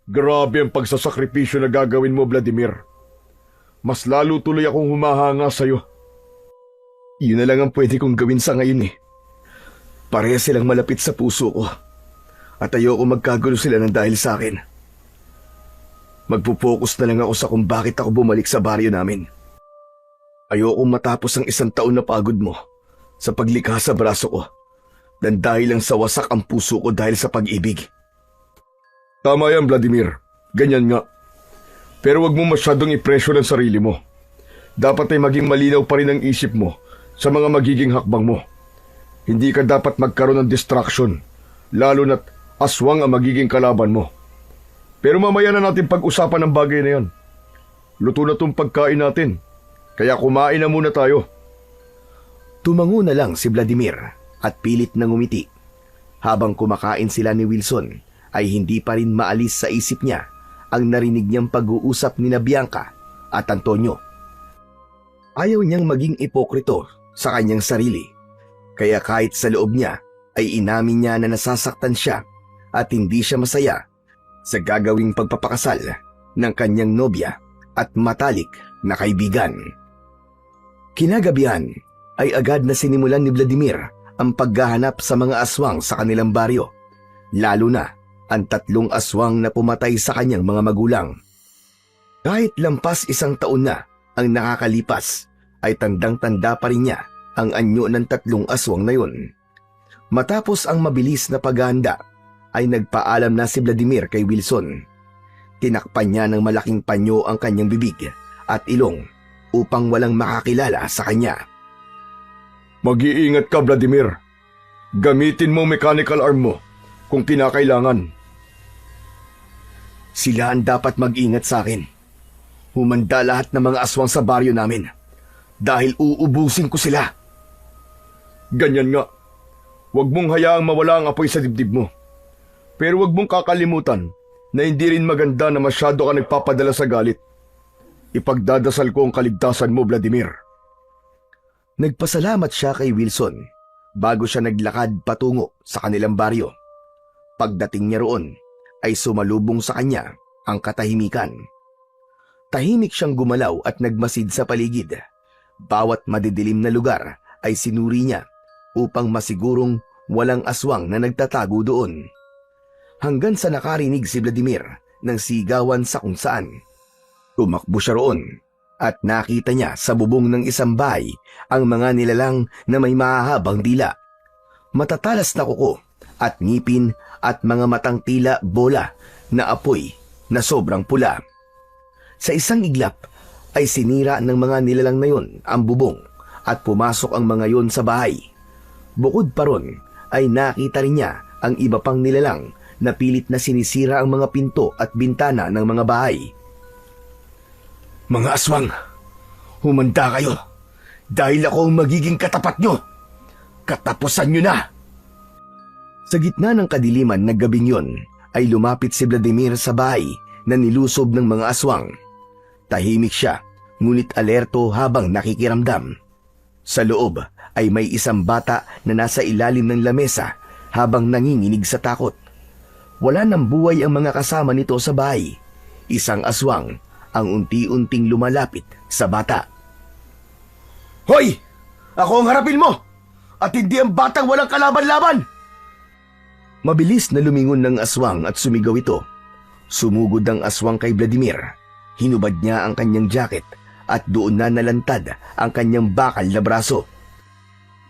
Grabe ang pagsasakripisyo na gagawin mo, Vladimir. Mas lalo tuloy akong humahanga sa'yo. Yun na lang ang pwede kong gawin sa ngayon eh. Pareha silang malapit sa puso ko. At ayoko magkagulo sila ng dahil sa akin. Magpo-focus na lang ako sa kung bakit ako bumalik sa baryo namin. Ayoko matapos ang 1 taon na pagod mo sa paglikha sa braso ko. Dan dahil lang sa wasak ang puso ko dahil sa pag-ibig. Tama yan, Vladimir. Ganyan nga. Pero wag mo masyadong i-pressure ang sarili mo. Dapat ay maging malinaw pa rin ang isip mo sa mga magiging hakbang mo. Hindi ka dapat magkaroon ng distraction, lalo na't aswang ang magiging kalaban mo. Pero mamaya na natin pag-usapan ang bagay na yan. Luto na tong pagkain natin, kaya kumain na muna tayo. Tumango na lang si Vladimir at pilit na ngumiti. Habang kumakain sila ni Wilson, ay hindi pa rin maalis sa isip niya ang narinig niyang pag-uusap ni Bianca at Antonio. Ayaw niyang maging ipokrito sa kanyang sarili, kaya kahit sa loob niya ay inamin niya na nasasaktan siya at hindi siya masaya sa gagawing pagpapakasal ng kanyang nobya at matalik na kaibigan. Kinagabihan ay agad na sinimulan ni Vladimir ang paghahanap sa mga aswang sa kanilang baryo, lalo na ang 3 aswang na pumatay sa kanyang mga magulang. Kahit lampas 1 taon na ang nakakalipas, ay tandang-tanda pa rin niya ang anyo ng 3 aswang na yun. Matapos ang mabilis na paghahanda, ay nagpaalam na si Vladimir kay Wilson. Tinakpan niya ng malaking panyo ang kanyang bibig at ilong upang walang makakilala sa kanya. Mag-iingat ka, Vladimir. Gamitin mo mechanical arm mo kung kinakailangan. Sila ang dapat mag-ingat sa akin. Humanda lahat ng mga aswang sa baryo namin dahil uubusin ko sila. Ganyan nga. Huwag mong hayaang mawala ang apoy sa dibdib mo. Pero huwag mong kakalimutan na hindi rin maganda na masyado ka nagpapadala sa galit. Ipagdadasal ko ang kaligtasan mo, Vladimir. Nagpasalamat siya kay Wilson bago siya naglakad patungo sa kanilang baryo. Pagdating niya roon, ay sumalubong sa kanya ang katahimikan. Tahimik siyang gumalaw at nagmasid sa paligid. Bawat madidilim na lugar ay sinuri niya upang masigurong walang aswang na nagtatago doon. Hanggang sa nakarinig si Vladimir ng sigawan sa kung saan. Tumakbo siya roon at nakita niya sa bubong ng isang bahay ang mga nilalang na may mahahabang dila, matatalas na kuko at ngipin at mga matang tila bola na apoy na sobrang pula. Sa isang iglap ay sinira ng mga nilalang na yon ang bubong at pumasok ang mga yon sa bahay. Bukod pa ron ay nakita rin niya ang iba pang nilalang na pilit na sinisira ang mga pinto at bintana ng mga bahay. Mga aswang, humanda kayo dahil ako ang magiging katapat nyo. Katapusan nyo na! Sa gitna ng kadiliman na gabing yon ay lumapit si Vladimir sa bahay na nilusob ng mga aswang. Tahimik siya, ngunit alerto habang nakikiramdam. Sa loob ay may isang bata na nasa ilalim ng lamesa habang nanginginig sa takot. Wala nang buhay ang mga kasama nito sa bahay. Isang aswang ang unti-unting lumalapit sa bata. Hoy! Ako ang harapin mo! At hindi ang batang walang kalaban-laban! Mabilis na lumingon ng aswang at sumigaw ito. Sumugod ang aswang kay Vladimir. Hinubad niya ang kanyang jacket at doon na nalantad ang kanyang bakal na braso.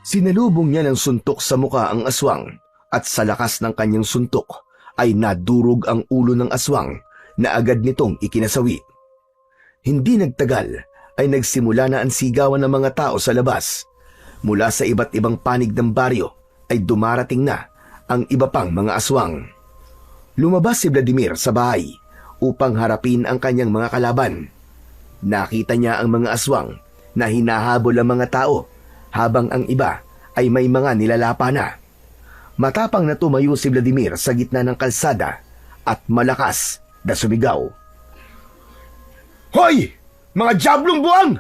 Sinalubong niya ng suntok sa muka ang aswang at sa lakas ng kanyang suntok ay nadurog ang ulo ng aswang na agad nitong ikinasawi. Hindi nagtagal ay nagsimula na ang sigawan ng mga tao sa labas. Mula sa iba't ibang panig ng baryo ay dumarating na ang iba pang mga aswang. Lumabas si Vladimir sa bahay upang harapin ang kanyang mga kalaban. Nakita niya ang mga aswang na hinahabol ang mga tao habang ang iba ay may mga nilalapa na. Matapang na tumayo si Vladimir sa gitna ng kalsada at malakas na sumigaw. Hoy! Mga diablong buwang!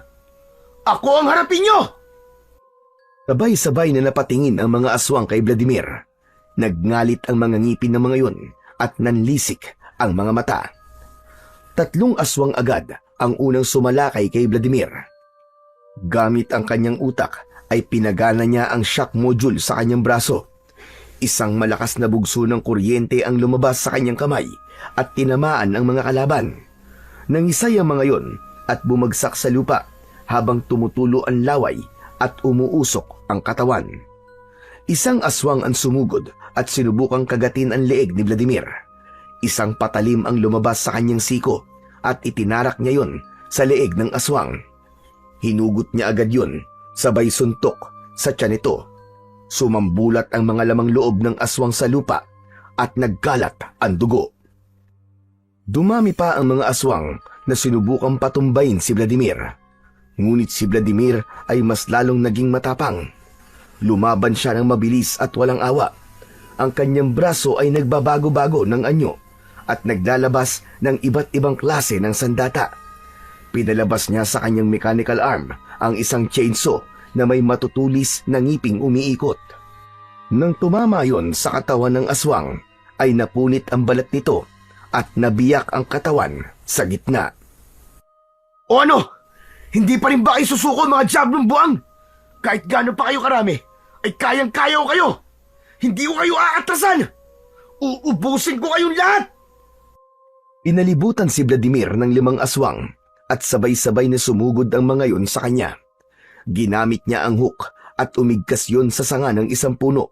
Ako ang harapin nyo! Sabay-sabay na napatingin ang mga aswang kay Vladimir. Nagngalit ang mga ngipin ng mga yun at nanlisik ang mga mata. 3 aswang agad ang unang sumalakay kay Vladimir. Gamit ang kanyang utak ay pinagana niya ang shock module sa kanyang braso. Isang malakas na bugso ng kuryente ang lumabas sa kanyang kamay at tinamaan ang mga kalaban. Nangisay ang mga yon at bumagsak sa lupa habang tumutulo ang laway at umuusok ang katawan. Isang aswang ang sumugod at sinubukang kagatin ang leeg ni Vladimir. Isang patalim ang lumabas sa kanyang siko at itinarak niya yon sa leeg ng aswang. Hinugot niya agad yon, sabay suntok sa tiyan nito. Sumambulat ang mga lamang loob ng aswang sa lupa at nagkalat ang dugo. Dumami pa ang mga aswang na sinubukang patumbayin si Vladimir. Ngunit si Vladimir ay mas lalong naging matapang. Lumaban siya ng mabilis at walang awa. Ang kanyang braso ay nagbabago-bago ng anyo at naglalabas ng iba't ibang klase ng sandata. Pinalabas niya sa kanyang mechanical arm ang isang chainsaw na may matutulis na ngiping umiikot. Nang tumama yon sa katawan ng aswang, ay napunit ang balat nito at nabiyak ang katawan sa gitna. O ano? Hindi pa rin ba kayo susuko mga diablong buwang? Kahit gaano pa kayo karami, ay kayang-kaya ko kayo. Hindi ko kayo aatrasan. Uubusin ko kayong lahat. Inalibutan si Vladimir ng 5 aswang at sabay-sabay na sumugod ang mga yon sa kanya. Ginamit niya ang hook at umigkas yon sa sanga ng isang puno.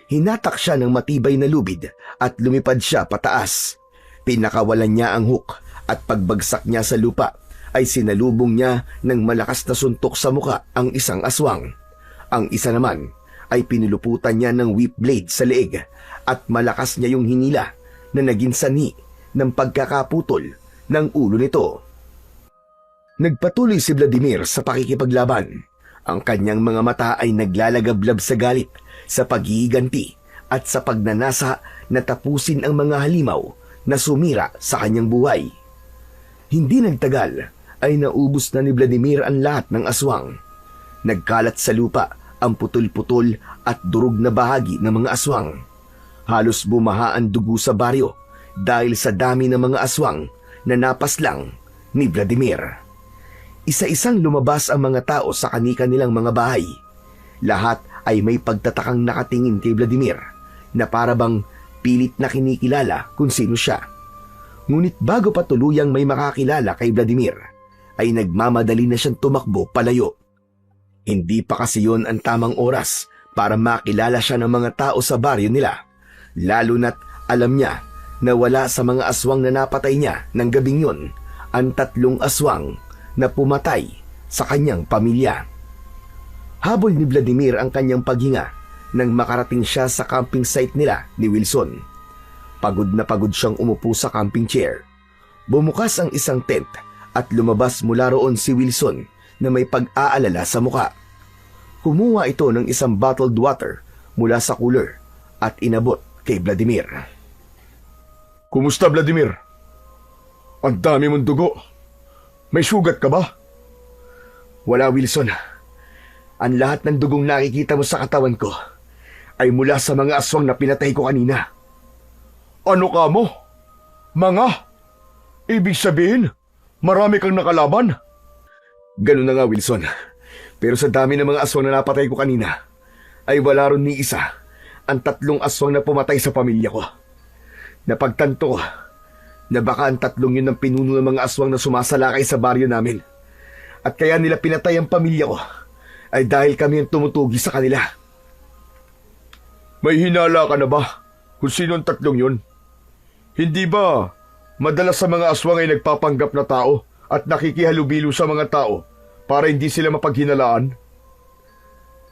Hinatak siya ng matibay na lubid at lumipad siya pataas. Pinakawalan niya ang hook at pagbagsak niya sa lupa ay sinalubong niya ng malakas na suntok sa muka ang isang aswang. Ang isa naman ay pinuluputan niya ng whip blade sa leeg at malakas niya yung hinila na naging sanhi ng pagkakaputol ng ulo nito. Nagpatuloy si Vladimir sa pakikipaglaban. Ang kanyang mga mata ay naglalagablab sa galit, sa paghihiganti at sa pagnanasa na tapusin ang mga halimaw na sumira sa kanyang buhay. Hindi nagtagal ay naubos na ni Vladimir ang lahat ng aswang. Nagkalat sa lupa ang putol-putol at durog na bahagi ng mga aswang. Halos bumaha ang dugo sa baryo dahil sa dami ng mga aswang na napaslang ni Vladimir. Isa-isang lumabas ang mga tao sa kani-kanilang mga bahay. Lahat ay may pagtatakang nakatingin kay Vladimir na para bang pilit na kinikilala kung sino siya. Ngunit bago pa tuluyang may makakilala kay Vladimir, ay nagmamadali na siyang tumakbo palayo. Hindi pa kasi yon ang tamang oras para makilala siya ng mga tao sa baryo nila, lalo na't alam niya na wala sa mga aswang na napatay niya ng gabing yon ang 3 aswang na pumatay sa kanyang pamilya. Habol ni Vladimir ang kanyang paghinga nang makarating siya sa camping site nila ni Wilson. Pagod na pagod siyang umupo sa camping chair. Bumukas ang isang tent at lumabas mula roon si Wilson na may pag-aalala sa muka. Kumuha ito ng isang bottled water mula sa cooler at inabot kay Vladimir. Kumusta, Vladimir? Ang dami mong dugo. May sugat ka ba? Wala, Wilson. Ang lahat ng dugong nakikita mo sa katawan ko ay mula sa mga aswang na pinatay ko kanina. Ano ka mo? Mga? Ibig sabihin, marami kang nakalaban? Ganun na nga, Wilson. Pero sa dami ng mga aswang na napatay ko kanina, ay wala ron ni isa ang 3 aswang na pumatay sa pamilya ko. Napagtanto ko na baka ang 3 yun ang pinuno ng mga aswang na sumasalakay sa baryo namin. At kaya nila pinatay ang pamilya ko ay dahil kami ang tumutugi sa kanila. May hinala ka na ba kung sino ang 3 yun? Hindi ba madalas sa mga aswang ay nagpapanggap na tao at nakikihalubilo sa mga tao para hindi sila mapaghinalaan?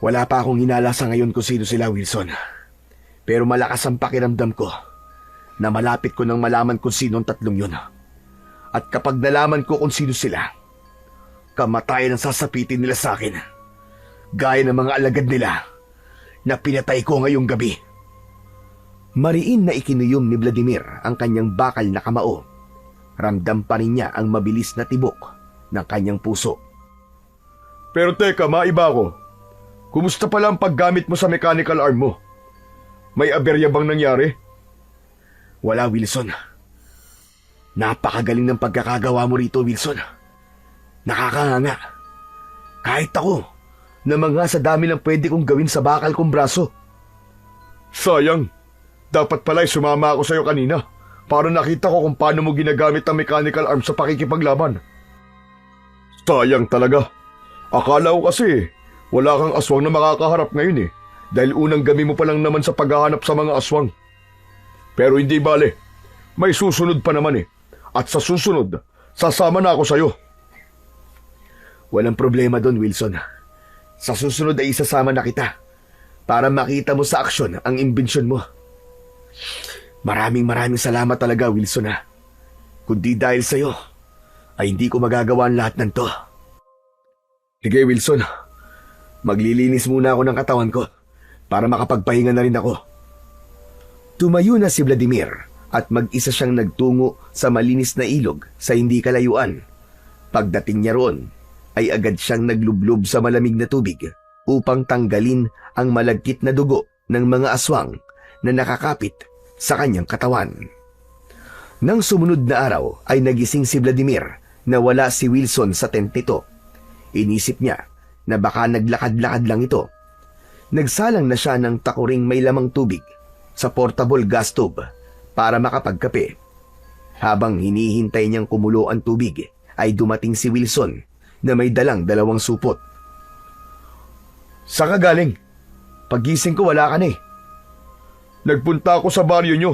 Wala pa akong hinala sa ngayon kung sino sila, Wilson. Pero malakas ang pakiramdam ko na malapit ko nang malaman kung sino ang 3 yun. At kapag nalaman ko kung sino sila, kamatayan ang sasapitin nila sa akin. Gaya ng mga alagad nila na pinatay ko ngayong gabi. Mariin na ikinuyom ni Vladimir ang kanyang bakal na kamao. Ramdam pa rin niya ang mabilis na tibok ng kanyang puso. Pero teka, maiba ko. Kumusta pala ang paggamit mo sa mechanical arm mo? May aberya bang nangyari? Wala, Wilson. Napakagaling ng pagkakagawa mo rito, Wilson. Nakakanganga. Kahit ako, na mga sa dami ng pwede kong gawin sa bakal kong braso. Sayang. Dapat pala'y sumama ako sa'yo kanina para nakita ko kung paano mo ginagamit ang mechanical arm sa pakikipaglaban. Sayang talaga. Akala ko kasi wala kang aswang na makakaharap ngayon dahil unang gabi mo pa lang naman sa paghahanap sa mga aswang. Pero hindi bale, may susunod pa naman at sa susunod, sasama na ako sa'yo. Walang problema doon, Wilson. Sa susunod ay isasama na kita para makita mo sa aksyon ang imbensyon mo. Maraming salamat talaga, Wilson. Kundi dahil sa'yo, ay hindi ko magagawa ang lahat ng to. Sige, Wilson. Maglilinis muna ako ng katawan ko para makapagpahinga na rin ako. Tumayo na si Vladimir at mag-isa siyang nagtungo sa malinis na ilog sa hindi kalayuan. Pagdating niya roon, ay agad siyang naglublob sa malamig na tubig upang tanggalin ang malagkit na dugo ng mga aswang na nakakapit sa kanyang katawan. Nang sumunod na araw ay nagising si Vladimir na wala si Wilson sa tent nito. Inisip niya na baka naglakad-lakad lang ito. Nagsalang na siya ng takuring may lamang tubig sa portable gas tube para makapagkape. Habang hinihintay niyang kumulo ang tubig, ay dumating si Wilson na may dalang 2 supot. Saan ka galing? Pagising ko wala ka na Nagpunta ako sa baryo nyo.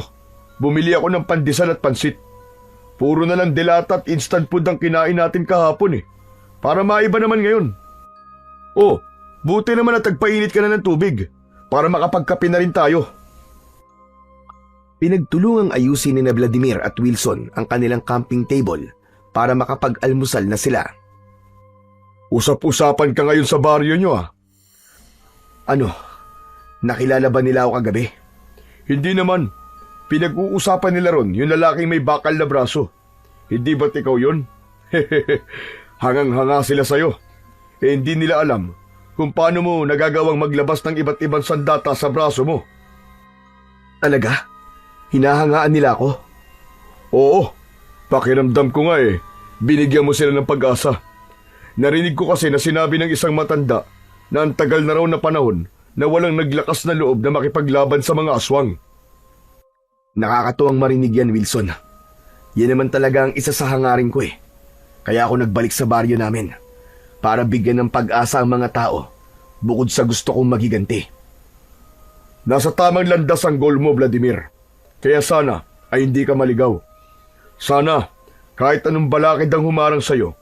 Bumili ako ng pandesal at pansit. Puro na lang delata at instant food ang kinain natin kahapon Para maiba naman ngayon. Oh, buti naman at tagpainit ka na ng tubig para makapagkape na rin tayo. Pinagtulungang ayusin ni Vladimir at Wilson ang kanilang camping table para makapag-almusal na sila. Usap-usapan ka ngayon sa baryo nyo Ano? Nakilala ba nila ako kagabi? Hindi naman. Pinag-uusapan nila ron yung lalaking may bakal na braso. Hindi ba't ikaw yun? Hangang-hanga sila sa'yo. Hindi nila alam kung paano mo nagagawang maglabas ng iba't ibang sandata sa braso mo. Talaga? Hinahangaan nila ako? Oo. Pakiramdam ko nga binigyan mo sila ng pag-asa. Narinig ko kasi na sinabi ng isang matanda na ang tagal na raw na panahon na walang naglakas na loob na makipaglaban sa mga aswang. Nakakatuwang marinig yan, Wilson. Yan naman talaga ang isa sa hangarin ko eh. Kaya ako nagbalik sa baryo namin para bigyan ng pag-asa ang mga tao bukod sa gusto kong magiganti. Nasa tamang landas ang goal mo, Vladimir. Kaya sana ay hindi ka maligaw. Sana kahit anong balakid ang humarang sa'yo,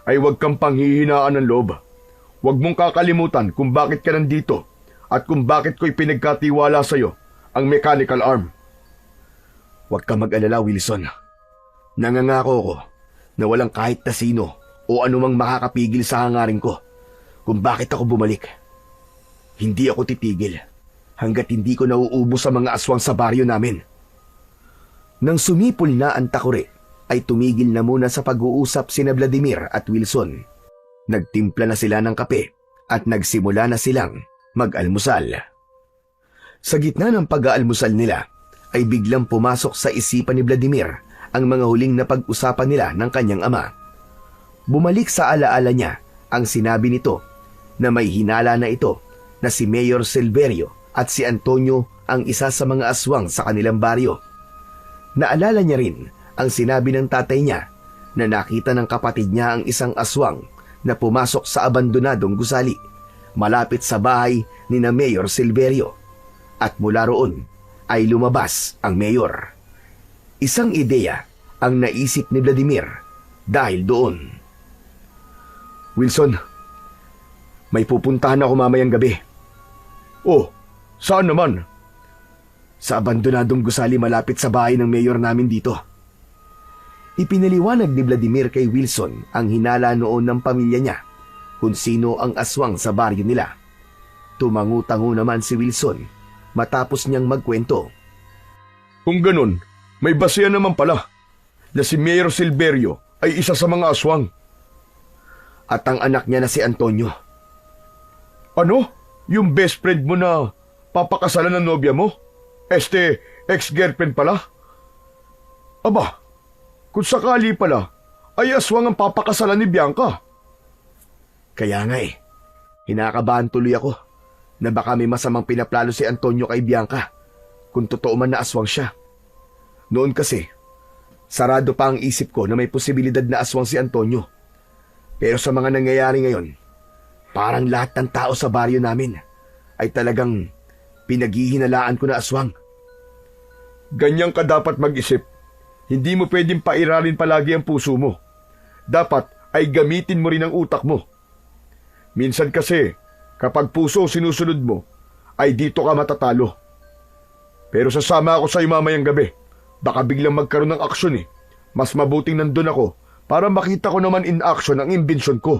ay huwag kang panghihinaan ng loob. Huwag mong kakalimutan kung bakit ka nandito at kung bakit ko'y pinagkatiwala sa'yo ang mechanical arm. Huwag ka mag-alala, Wilson. Nangangako ko na walang kahit na sino o anumang makakapigil sa hangarin ko kung bakit ako bumalik. Hindi ako titigil hanggat hindi ko nauubos sa mga aswang sa baryo namin. Nang sumipol na ang takore, ay tumigil na muna sa pag-uusap sina Vladimir at Wilson. Nagtimpla na sila ng kape at nagsimula na silang mag-almusal. Sa gitna ng pag-aalmusal nila, ay biglang pumasok sa isipan ni Vladimir ang mga huling na pag-usapan nila ng kanyang ama. Bumalik sa alaala niya ang sinabi nito na may hinala na ito na si Mayor Silverio at si Antonio ang isa sa mga aswang sa kanilang baryo. Naalala niya rin ang sinabi ng tatay niya na nakita ng kapatid niya ang isang aswang na pumasok sa abandonadong gusali malapit sa bahay ni na Mayor Silverio. At mula roon ay lumabas ang mayor. Isang ideya ang naisip ni Vladimir dahil doon. Wilson, may pupuntahan ako mamayang gabi. Oh, saan naman? Sa abandonadong gusali malapit sa bahay ng mayor namin dito. Ipinaliwanag ni Vladimir kay Wilson ang hinala noon ng pamilya niya kung sino ang aswang sa baryo nila. Tumangu-tango naman si Wilson matapos niyang magkwento. Kung ganun, may basihan naman pala na si Mayor Silverio ay isa sa mga aswang. At ang anak niya na si Antonio. Ano? Yung best friend mo na papakasalan ng nobya mo? Ex-girlfriend pala? Aba, kung sakali pala, ay aswang ang papakasalan ni Bianca. Kaya nga eh, hinakabahan tuloy ako na baka may masamang pinaplano si Antonio kay Bianca kung totoo man na aswang siya. Noon kasi, sarado pa ang isip ko na may posibilidad na aswang si Antonio. Pero sa mga nangyayari ngayon, parang lahat ng tao sa baryo namin ay talagang pinaghihinalaan ko na aswang. Ganyan ka dapat mag-isip. Hindi mo pwedeng pairalin palagi ang puso mo. Dapat ay gamitin mo rin ang utak mo. Minsan kasi, kapag puso sinusunod mo, ay dito ka matatalo. Pero sasama ako sa iyo mamayang gabi. Baka biglang magkaroon ng aksyon eh. Mas mabuting nandun ako para makita ko naman in action ang imbensyon ko.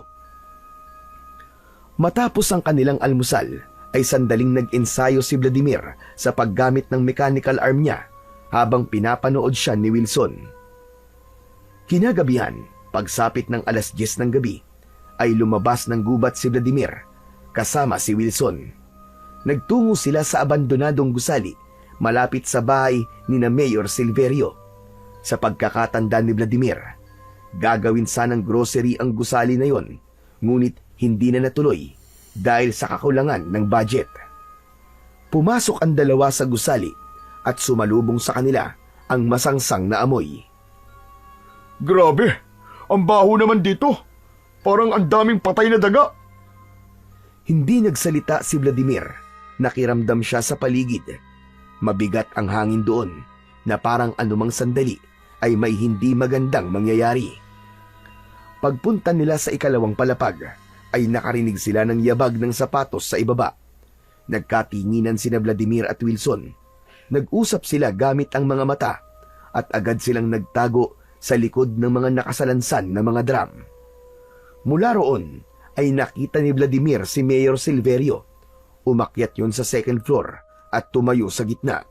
Matapos ang kanilang almusal, ay sandaling nag-ensayo si Vladimir sa paggamit ng mechanical arm niya habang pinapanood siya ni Wilson. Kinagabihan, pagsapit ng 10:00 ng gabi, ay lumabas ng gubat si Vladimir kasama si Wilson. Nagtungo sila sa abandonadong gusali malapit sa bahay ni na Mayor Silverio. Sa pagkakatanda ni Vladimir, gagawin sanang grocery ang gusali na yon, ngunit hindi na natuloy dahil sa kakulangan ng budget. Pumasok ang dalawa sa gusali at sumalubong sa kanila ang masangsang na amoy. Grabe! Ang baho naman dito! Parang ang daming patay na daga! Hindi nagsalita si Vladimir. Nakiramdam siya sa paligid. Mabigat ang hangin doon na parang anumang sandali ay may hindi magandang mangyayari. Pagpunta nila sa ikalawang palapag, ay nakarinig sila ng yabag ng sapatos sa ibaba. Nagkatinginan sina Vladimir at Wilson. Nag-usap sila gamit ang mga mata at agad silang nagtago sa likod ng mga nakasalansan na mga drum. Mula roon ay nakita ni Vladimir si Mayor Silverio. Umakyat yon sa second floor at tumayo sa gitna.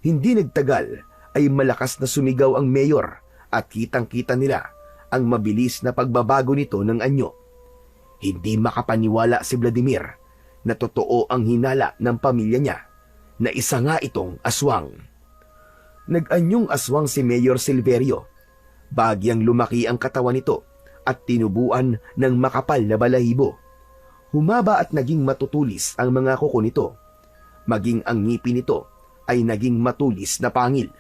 Hindi nagtagal ay malakas na sumigaw ang mayor at kitang-kita nila ang mabilis na pagbabago nito ng anyo. Hindi makapaniwala si Vladimir na totoo ang hinala ng pamilya niya na isa nga itong aswang. Nag-anyong aswang si Mayor Silverio. Bagyang lumaki ang katawan nito at tinubuan ng makapal na balahibo. Humaba at naging matutulis ang mga kuko nito. Maging ang ngipin nito ay naging matulis na pangil.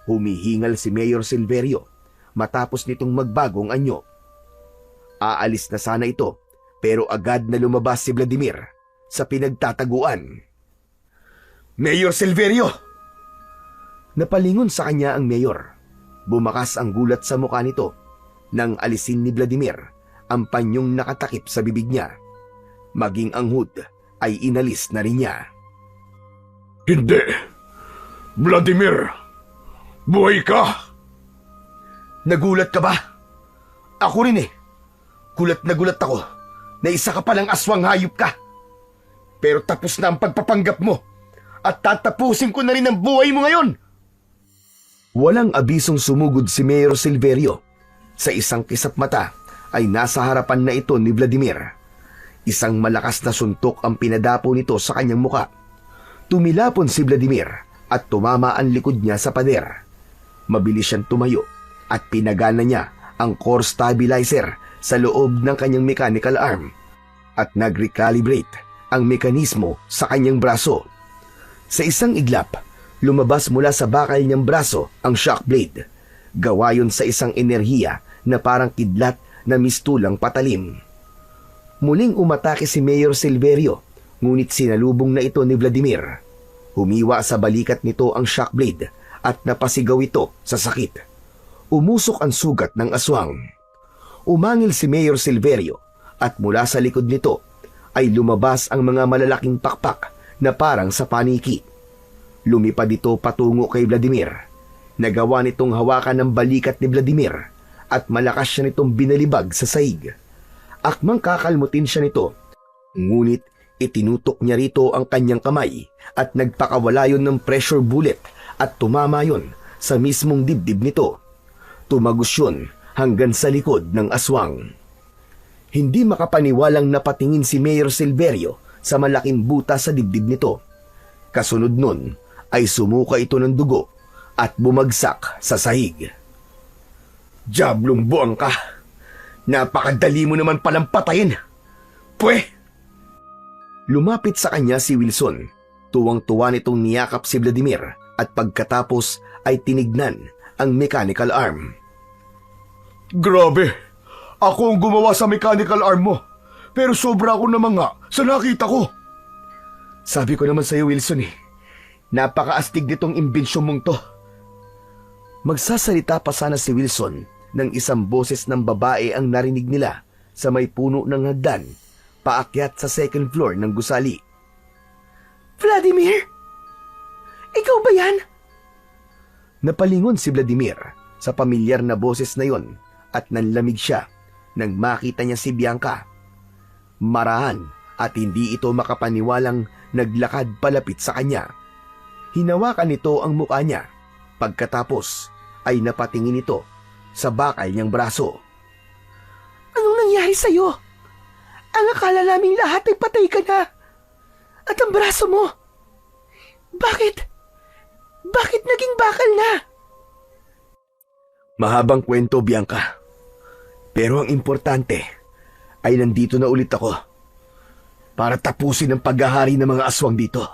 Humihingal si Mayor Silverio matapos nitong magbagong anyo. Aalis na sana ito pero agad na lumabas si Vladimir sa pinagtataguan. "Mayor Silverio!" Napalingon sa kanya ang mayor. Bumakas ang gulat sa mukha nito nang alisin ni Vladimir ang panyong nakatakip sa bibig niya. Maging ang hood ay inalis na rin niya. Hindi! Vladimir! Buhay ka! Nagulat ka ba? Ako rin eh. Gulat na gulat ako na isa ka palang aswang hayop ka. Pero tapos na ang pagpapanggap mo at tatapusin ko na rin ang buhay mo ngayon. Walang abisong sumugod si Mayor Silverio. Sa isang kisap mata ay nasa harapan na ito ni Vladimir. Isang malakas na suntok ang pinadapo nito sa kanyang muka. Tumilapon si Vladimir at tumama ang likod niya sa pader. Mabilis siyang tumayo at pinagana niya ang core stabilizer sa loob ng kanyang mechanical arm at nag-recalibrate ang mekanismo sa kanyang braso. Sa isang iglap, lumabas mula sa bakal niyang braso ang shock blade. Gawa yun sa isang enerhiya na parang kidlat na mistulang patalim. Muling umatake si Mayor Silverio, ngunit sinalubong na ito ni Vladimir. Humiwa sa balikat nito ang shock blade at napasigaw ito sa sakit. Umusok ang sugat ng aswang. Umangil si Mayor Silverio at mula sa likod nito ay lumabas ang mga malalaking pakpak na parang sa paniki. Lumipad ito patungo kay Vladimir. Nagawa nitong hawakan ng balikat ni Vladimir at malakas siya nitong binalibag sa sahig. Akmang kakalmutin siya nito, ngunit itinutok niya rito ang kanyang kamay at nagpakawala yun ng pressure bullet at tumama yun sa mismong dibdib nito. Tumagos yun hanggang sa likod ng aswang. Hindi makapaniwalang napatingin si Mayor Silverio sa malaking buta sa dibdib nito. Kasunod nun ay sumuka ito ng dugo at bumagsak sa sahig. "Diablong buang ka! Napakadali mo naman palang patayin! Pwe!" Lumapit sa kanya si Wilson. Tuwang-tuwa nitong niyakap si Vladimir at pagkatapos ay tinignan ang mechanical arm. Grabe! Ako ang gumawa sa mechanical arm mo. Pero sobra ako naman nga sa nakita ko. Sabi ko naman sa'yo, Wilson eh. Napakaastig nitong imbensyon mong to. Magsasalita pa sana si Wilson nang isang boses ng babae ang narinig nila sa may puno ng hagdan, paakyat sa second floor ng gusali. Vladimir? Ikaw ba yan? Napalingon si Vladimir sa pamilyar na boses na yon at nanlamig siya nang makita niya si Bianca. Marahan at hindi ito makapaniwalang naglakad palapit sa kanya. Hinawakan nito ang mukha niya. Pagkatapos ay napatingin ito sa bakal niyang braso. Anong nangyari sa'yo? Ang akala naming lahat ay patay ka na. At ang braso mo? Bakit? Bakit naging bakal na? Mahabang kwento, Bianca. Pero ang importante ay nandito na ulit ako para tapusin ang paghahari ng mga aswang dito.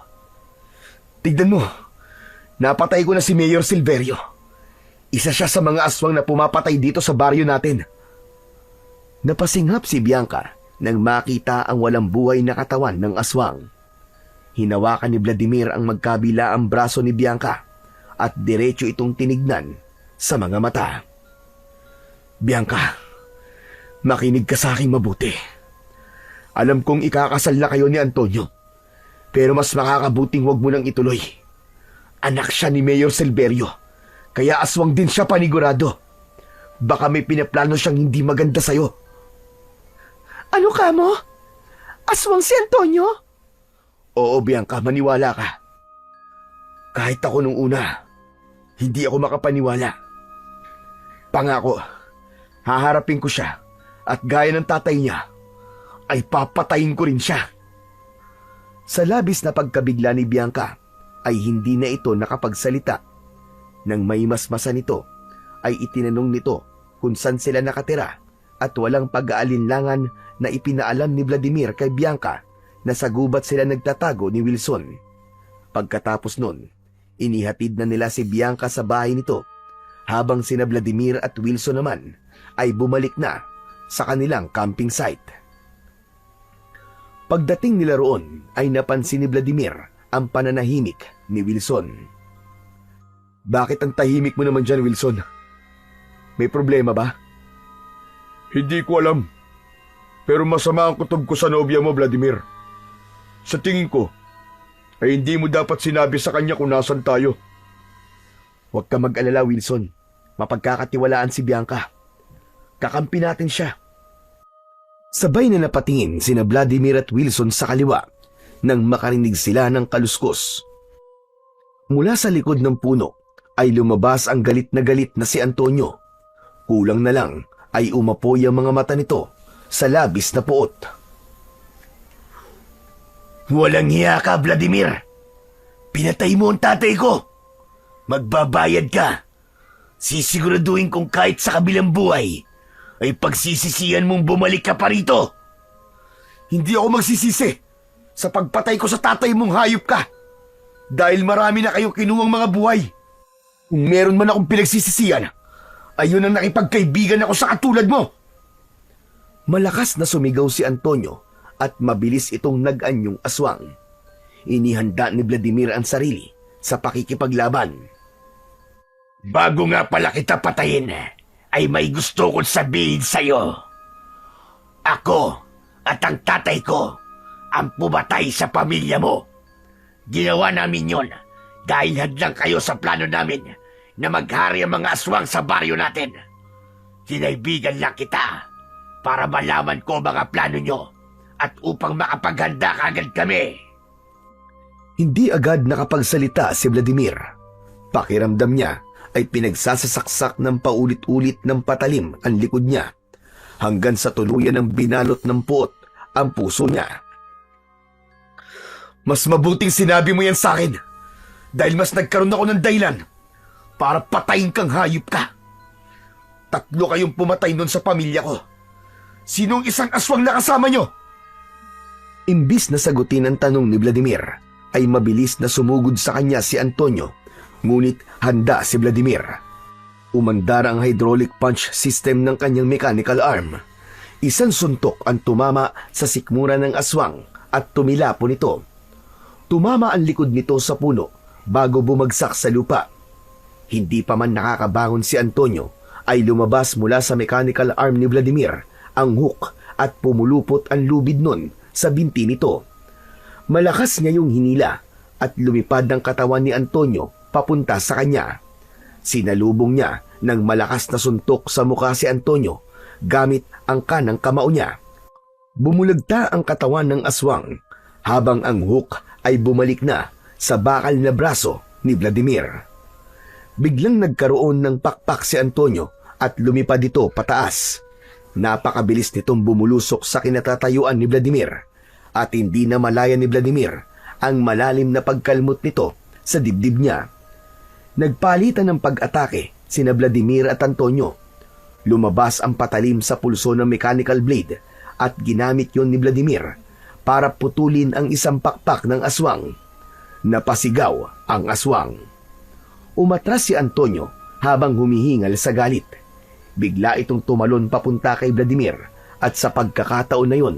Tignan mo, napatay ko na si Mayor Silverio. Isa siya sa mga aswang na pumapatay dito sa baryo natin. Napasinghap si Bianca nang makita ang walang buhay na katawan ng aswang. Hinawakan ni Vladimir ang magkabila ang braso ni Bianca at diretso itong tinignan sa mga mata. "Bianca, makinig ka sa aking mabuti. Alam kong ikakasal na kayo ni Antonio, pero mas makakabuting huwag mo nang ituloy. Anak siya ni Mayor Silverio, kaya aswang din siya panigurado. Baka may pinaplano siyang hindi maganda sa'yo." Ano ka mo? Aswang si Antonio? Oo, Bianca, maniwala ka. Kahit ako nung una, hindi ako makapaniwala. Pangako, haharapin ko siya at gaya ng tatay niya, ay papatayin ko rin siya. Sa labis na pagkabigla ni Bianca, ay hindi na ito nakapagsalita. Nang may masmasan nito, ay itinanong nito kung saan sila nakatira at walang pag-aalinlangan na ipinaalam ni Vladimir kay Bianca na sa gubat sila nagtatago ni Wilson. Pagkatapos nun, inihatid na nila si Bianca sa bahay nito, habang sina Vladimir at Wilson naman ay bumalik na sa kanilang camping site. Pagdating nila roon ay napansin ni Vladimir ang pananahimik ni Wilson. Bakit ang tahimik mo naman dyan, Wilson? May problema ba? Hindi ko alam. Pero masama ang kutob ko sa nobya mo, Vladimir. Sa tingin ko, ay hindi mo dapat sinabi sa kanya kung nasan tayo. Huwag ka mag-alala, Wilson. Mapagkakatiwalaan si Bianca. Kakampi natin siya. Sabay na napatingin sina Vladimir at Wilson sa kaliwa nang makarinig sila ng kaluskos. Mula sa likod ng puno ay lumabas ang galit na si Antonio. Kulang na lang ay umapoy ang mga mata nito sa labis na puot. Walang hiya ka, Vladimir. Pinatay mo ang tatay ko. Magbabayad ka. Sisiguraduhin kong kahit sa kabilang buhay ay pagsisisihan mong bumalik ka pa rito. Hindi ako magsisisi sa pagpatay ko sa tatay mong hayop ka. Dahil marami na kayong kinuwang mga buhay. Kung meron man akong pinagsisisihan, ayun ang nakipagkaibigan ako sa katulad mo. Malakas na sumigaw si Antonio at mabilis itong nag-anyong aswang. Inihanda ni Vladimir ang sarili sa pakikipaglaban. Bago nga pala kita patayin, ay may gusto kong sabihin sa'yo. Ako at ang tatay ko ang pumatay sa pamilya mo. Ginawa namin yon dahil hadlang kayo sa plano namin na maghari ang mga aswang sa baryo natin. Kinaibigan lang kita para malaman ko mga plano nyo at upang makapaghanda kagad kami. Hindi agad nakapagsalita si Vladimir. Pakiramdam niya ay pinagsasasaksak ng paulit-ulit ng patalim ang likod niya hanggang sa tuluyan ng binalot ng puot ang puso niya. Mas mabuting sinabi mo yan sa akin dahil mas nagkaroon ako ng dahilan para patayin kang hayop ka. 3 kayong pumatay nun sa pamilya ko. Sinong isang aswang na kasama nyo? Imbis na sagutin ang tanong ni Vladimir, ay mabilis na sumugod sa kanya si Antonio, ngunit handa si Vladimir. Umandar ang hydraulic punch system ng kanyang mechanical arm. Isang suntok ang tumama sa sikmura ng aswang at tumilapo nito. Tumama ang likod nito sa puno bago bumagsak sa lupa. Hindi pa man nakakabangon si Antonio ay lumabas mula sa mechanical arm ni Vladimir ang hook at pumulupot ang lubid nun sa binti nito. Malakas niya yung hinila at lumipad ang katawan ni Antonio papunta sa kanya. Sinalubong niya ng malakas na suntok sa mukha si Antonio gamit ang kanang kamao niya. Bumulagta ang katawan ng aswang habang ang hook ay bumalik na sa bakal na braso ni Vladimir. Biglang nagkaroon ng pakpak si Antonio at lumipad ito pataas. Napakabilis nitong bumulusok sa kinatatayuan ni Vladimir at hindi na malaya ni Vladimir ang malalim na pagkalmot nito sa dibdib niya. Nagpalitan ng pag-atake sina Vladimir at Antonio. Lumabas ang patalim sa pulso ng mechanical blade at ginamit yon ni Vladimir para putulin ang isang pakpak ng aswang. Napasigaw ang aswang. Umatras si Antonio habang humihingal sa galit. Bigla itong tumalon papunta kay Vladimir at sa pagkakataon na yon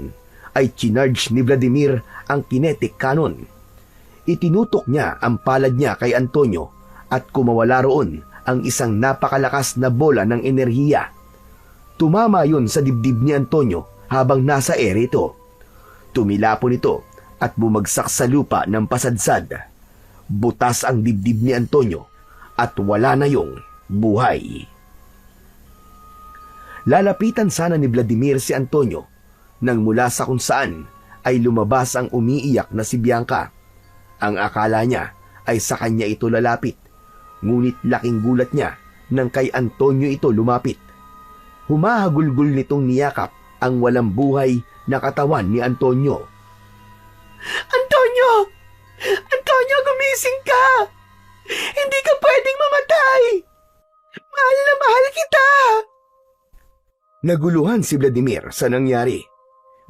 ay chinarge ni Vladimir ang kinetic cannon. Itinutok niya ang palad niya kay Antonio at kumawala roon ang isang napakalakas na bola ng enerhiya. Tumama yon sa dibdib ni Antonio habang nasa ere ito. Tumilapon ito at bumagsak sa lupa ng pasadsad. Butas ang dibdib ni Antonio at wala na yung buhay. Lalapitan sana ni Vladimir si Antonio nang mula sa kung saan ay lumabas ang umiiyak na si Bianca. Ang akala niya ay sa kanya ito lalapit, ngunit laking gulat niya nang kay Antonio ito lumapit. Humahagulgul nitong niyakap ang walang buhay na katawan ni Antonio. Antonio! Antonio, gumising ka! Hindi ka pwedeng mamatay! Mahal na mahal kita! Naguluhan si Vladimir sa nangyari.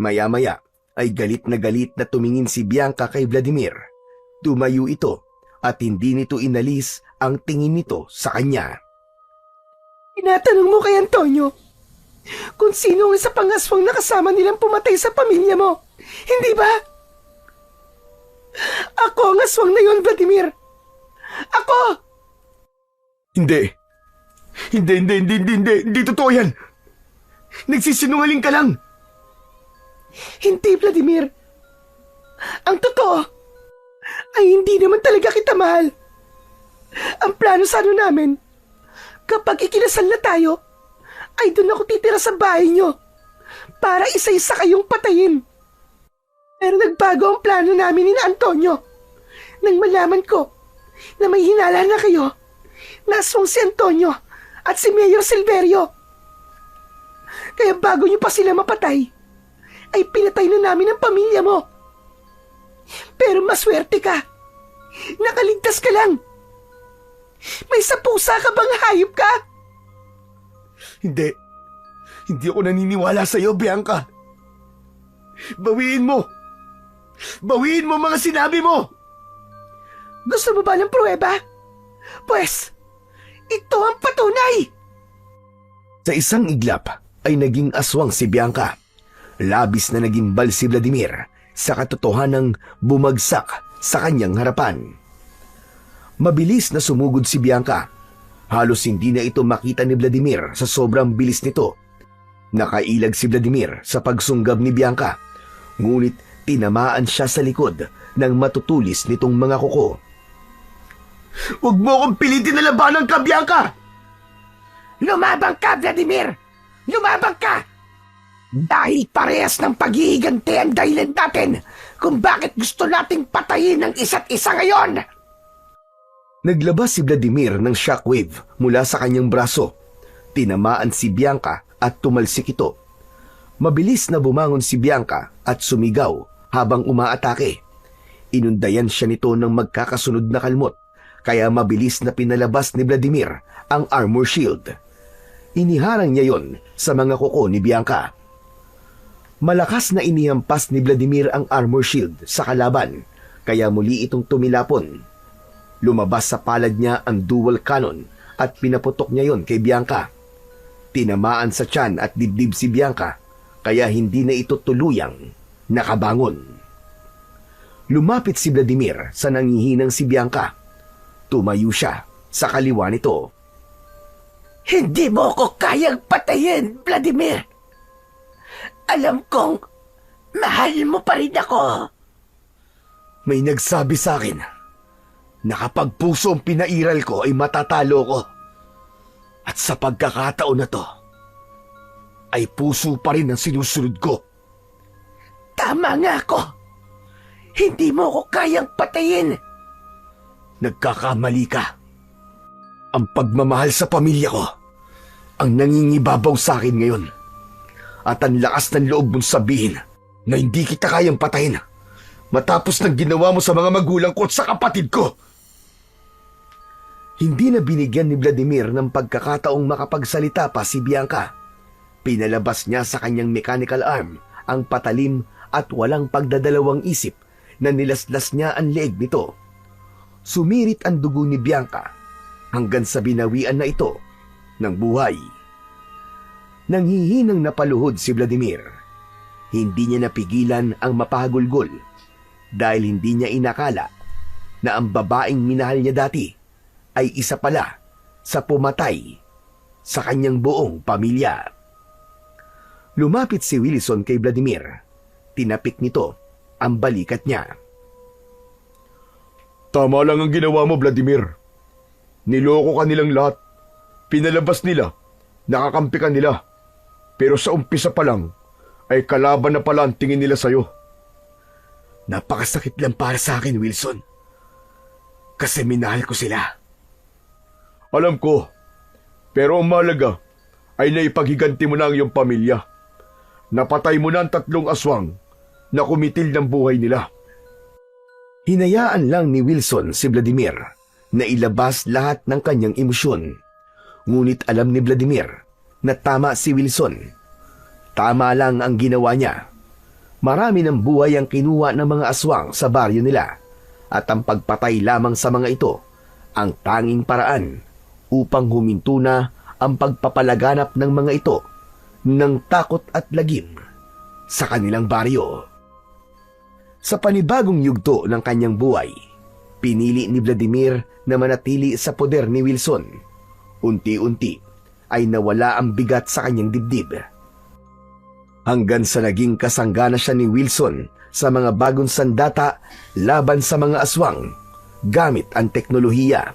Maya-maya ay galit na tumingin si Bianca kay Vladimir. Tumayo ito at hindi nito inalis ang tingin nito sa kanya. Tinatanong mo kay Antonio kung sino ang isa pang aswang na kasama nilang pumatay sa pamilya mo. Hindi ba? Ako ang aswang na yun, Vladimir. Ako! Hindi. Hindi totoo yan. Nagsisinungaling ka lang. Hindi, Vladimir. Ang totoo ay hindi naman talaga kita mahal. Ang plano sana namin, kapag ikinasal na tayo, ay doon ako titira sa bahay nyo para isa-isa kayong patayin. Pero nagbago ang plano namin ni Antonio nang malaman ko na may hinala na kayo na aswang si Antonio at si Mayor Silverio. Kaya bago nyo pa sila mapatay, ay pinatay na namin ang pamilya mo. Pero maswerte ka. Nakaligtas ka lang. May sapusa ka bang hayop ka? Hindi ako naniniwala sa iyo, Bianca. Bawiin mo mga sinabi mo. Gusto mo ba ng pruweba? Pues, ito ang patunay. Sa isang iglap ay naging aswang si Bianca. Labis na nagimbal si Vladimir sa katotohanang bumagsak sa kanyang harapan. Mabilis na sumugod si Bianca. Halos hindi na ito makita ni Vladimir sa sobrang bilis nito. Nakailag si Vladimir sa pagsunggab ni Bianca, ngunit tinamaan siya sa likod ng matutulis nitong mga kuko. Huwag mo akong pilitin na labanan ka, Bianca! Lumabang ka, Vladimir! Lumabang ka! Dahil parehas ng paghihiganti ang dahilan natin kung bakit gusto nating patayin ang isa't isa ngayon! Naglabas si Vladimir ng shockwave mula sa kanyang braso. Tinamaan si Bianca at tumalsik ito. Mabilis na bumangon si Bianca at sumigaw habang umaatake. Inundayan siya nito ng magkakasunod na kalmot, kaya mabilis na pinalabas ni Vladimir ang armor shield. Iniharang niya yon sa mga kuko ni Bianca. Malakas na inihampas ni Vladimir ang armor shield sa kalaban, kaya muli itong tumilapon. Lumabas sa palad niya ang dual cannon at pinaputok niya yon kay Bianca. Tinamaan sa tiyan at dibdib si Bianca, kaya hindi na ito tuluyang nakabangon. Lumapit si Vladimir sa nangihinang si Bianca. Tumayo siya sa kaliwa nito. Hindi mo ko kayang patayin, Vladimir. Alam kong mahal mo pa rin ako. May nagsabi sa akin na kapag puso ang pinairal ko ay matatalo ko. At sa pagkakataon na to, ay puso pa rin ang sinusunod ko. Tama nga ako. Hindi mo ko kayang patayin. Nagkakamali ka. Ang pagmamahal sa pamilya ko ang nangingibabaw sa akin ngayon. At ang lakas ng loob mong sabihin na hindi kita kayang patayin matapos ng ginawa mo sa mga magulang ko at sa kapatid ko. Hindi na binigyan ni Vladimir ng pagkakataong makapagsalita pa si Bianca. Pinalabas niya sa kanyang mechanical arm ang patalim at walang pagdadalawang isip na nilaslas niya ang leeg nito. Sumirit ang dugo ni Bianca hanggang sa binawian na ito ng buhay. Nanghihinang napaluhod si Vladimir. Hindi niya napigilan ang mapahagulgol dahil hindi niya inakala na ang babaeng minahal niya dati ay isa pala sa pumatay sa kanyang buong pamilya. Lumapit si Wilson kay Vladimir. Tinapik nito ang balikat niya. Tama lang ang ginawa mo, Vladimir. Niloko ka nilang lahat. Pinalabas nila. Nakakampi ka nila. Pero sa umpisa pa lang, ay kalaban na pala ang tingin nila sa'yo. Napakasakit lang para sa akin, Wilson. Kasi minahal ko sila. Alam ko. Pero ang mahalaga ay naipaghiganti mo na ang iyong pamilya. Napatay mo na ang 3 aswang na kumitil ng buhay nila. Hinayaan lang ni Wilson si Vladimir na ilabas lahat ng kanyang emosyon. Ngunit alam ni Vladimir na tama si Wilson Tama lang ang ginawa niya. Marami ng buhay ang kinuha ng mga aswang sa baryo nila at ang pagpatay lamang sa mga ito ang tanging paraan upang huminto na ang pagpapalaganap ng mga ito ng takot at lagim sa kanilang baryo. Sa panibagong yugto ng kanyang buhay, pinili ni Vladimir na manatili sa poder ni Wilson. Unti-unti ay nawala ang bigat sa kanyang dibdib. Hanggang sa naging kasanggana siya ni Wilson sa mga bagong sandata laban sa mga aswang gamit ang teknolohiya.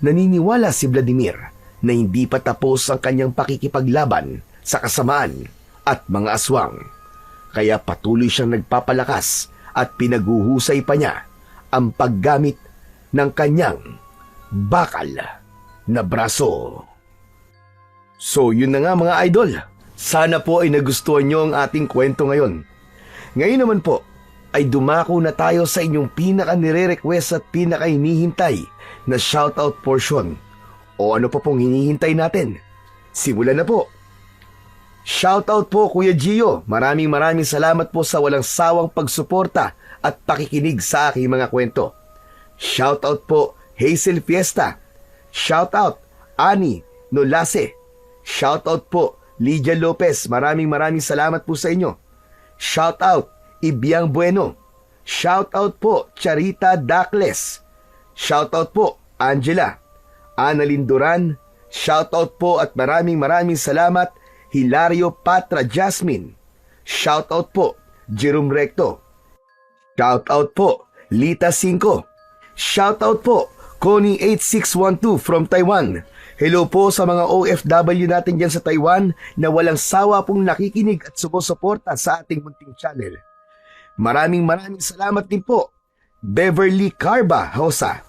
Naniniwala si Vladimir na hindi pa tapos ang kanyang pakikipaglaban sa kasamaan at mga aswang. Kaya patuloy siyang nagpapalakas at pinaguhusay pa niya ang paggamit ng kanyang bakal na braso. So yun na nga mga idol. Sana po ay nagustuhan nyo ang ating kwento ngayon. Ngayon naman po ay dumako na tayo sa inyong pinaka-nire-request at pinaka-hinihintay na shoutout portion. O ano pa pong hinihintay natin? Simulan na po! Shoutout po Kuya Gio. Maraming salamat po sa walang sawang pagsuporta at pakikinig sa aking mga kwento. Shoutout po Hazel Fiesta. Shoutout Ani Nolase. Shoutout po Lydia Lopez. Maraming salamat po sa inyo. Shoutout Ibiang Bueno. Shoutout po Charita Dakles. Shoutout po Angela. Annalyn Duran. Shoutout po at maraming salamat Hilario Patra Jasmine. Shoutout po Jerome Recto. Shoutout po Lita 5. Shoutout po Connie 8612 from Taiwan. Hello po sa mga OFW natin dyan sa Taiwan na walang sawa pong nakikinig at sumusuporta sa ating munting channel. Maraming salamat din po Beverly Carba Hosa.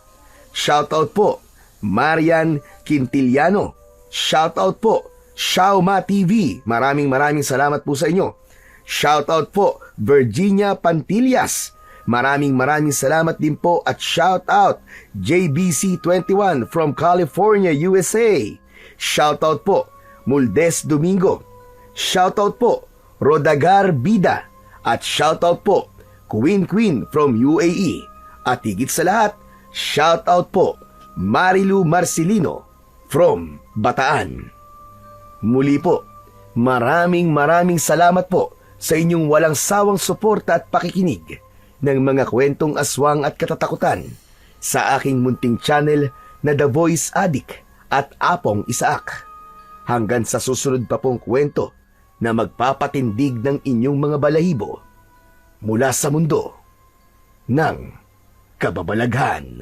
Shoutout po Marian Quintiliano. Shoutout po Shauma TV. Maraming salamat po sa inyo. Shoutout po Virginia Pantillas. Maraming salamat din po at shoutout JBC21 from California, USA. Shoutout po Muldes Domingo. Shoutout po Rodagar Bida. At shoutout po Queen from UAE. At higit sa lahat, shoutout po Marilu Marcelino from Bataan. Muli po, maraming salamat po sa inyong walang sawang suporta at pakikinig ng mga kwentong aswang at katatakutan sa aking munting channel na The Voice Addict at Apong Isaak. Hanggang sa susunod pa pong kwento na magpapatindig ng inyong mga balahibo mula sa mundo ng kababalaghan.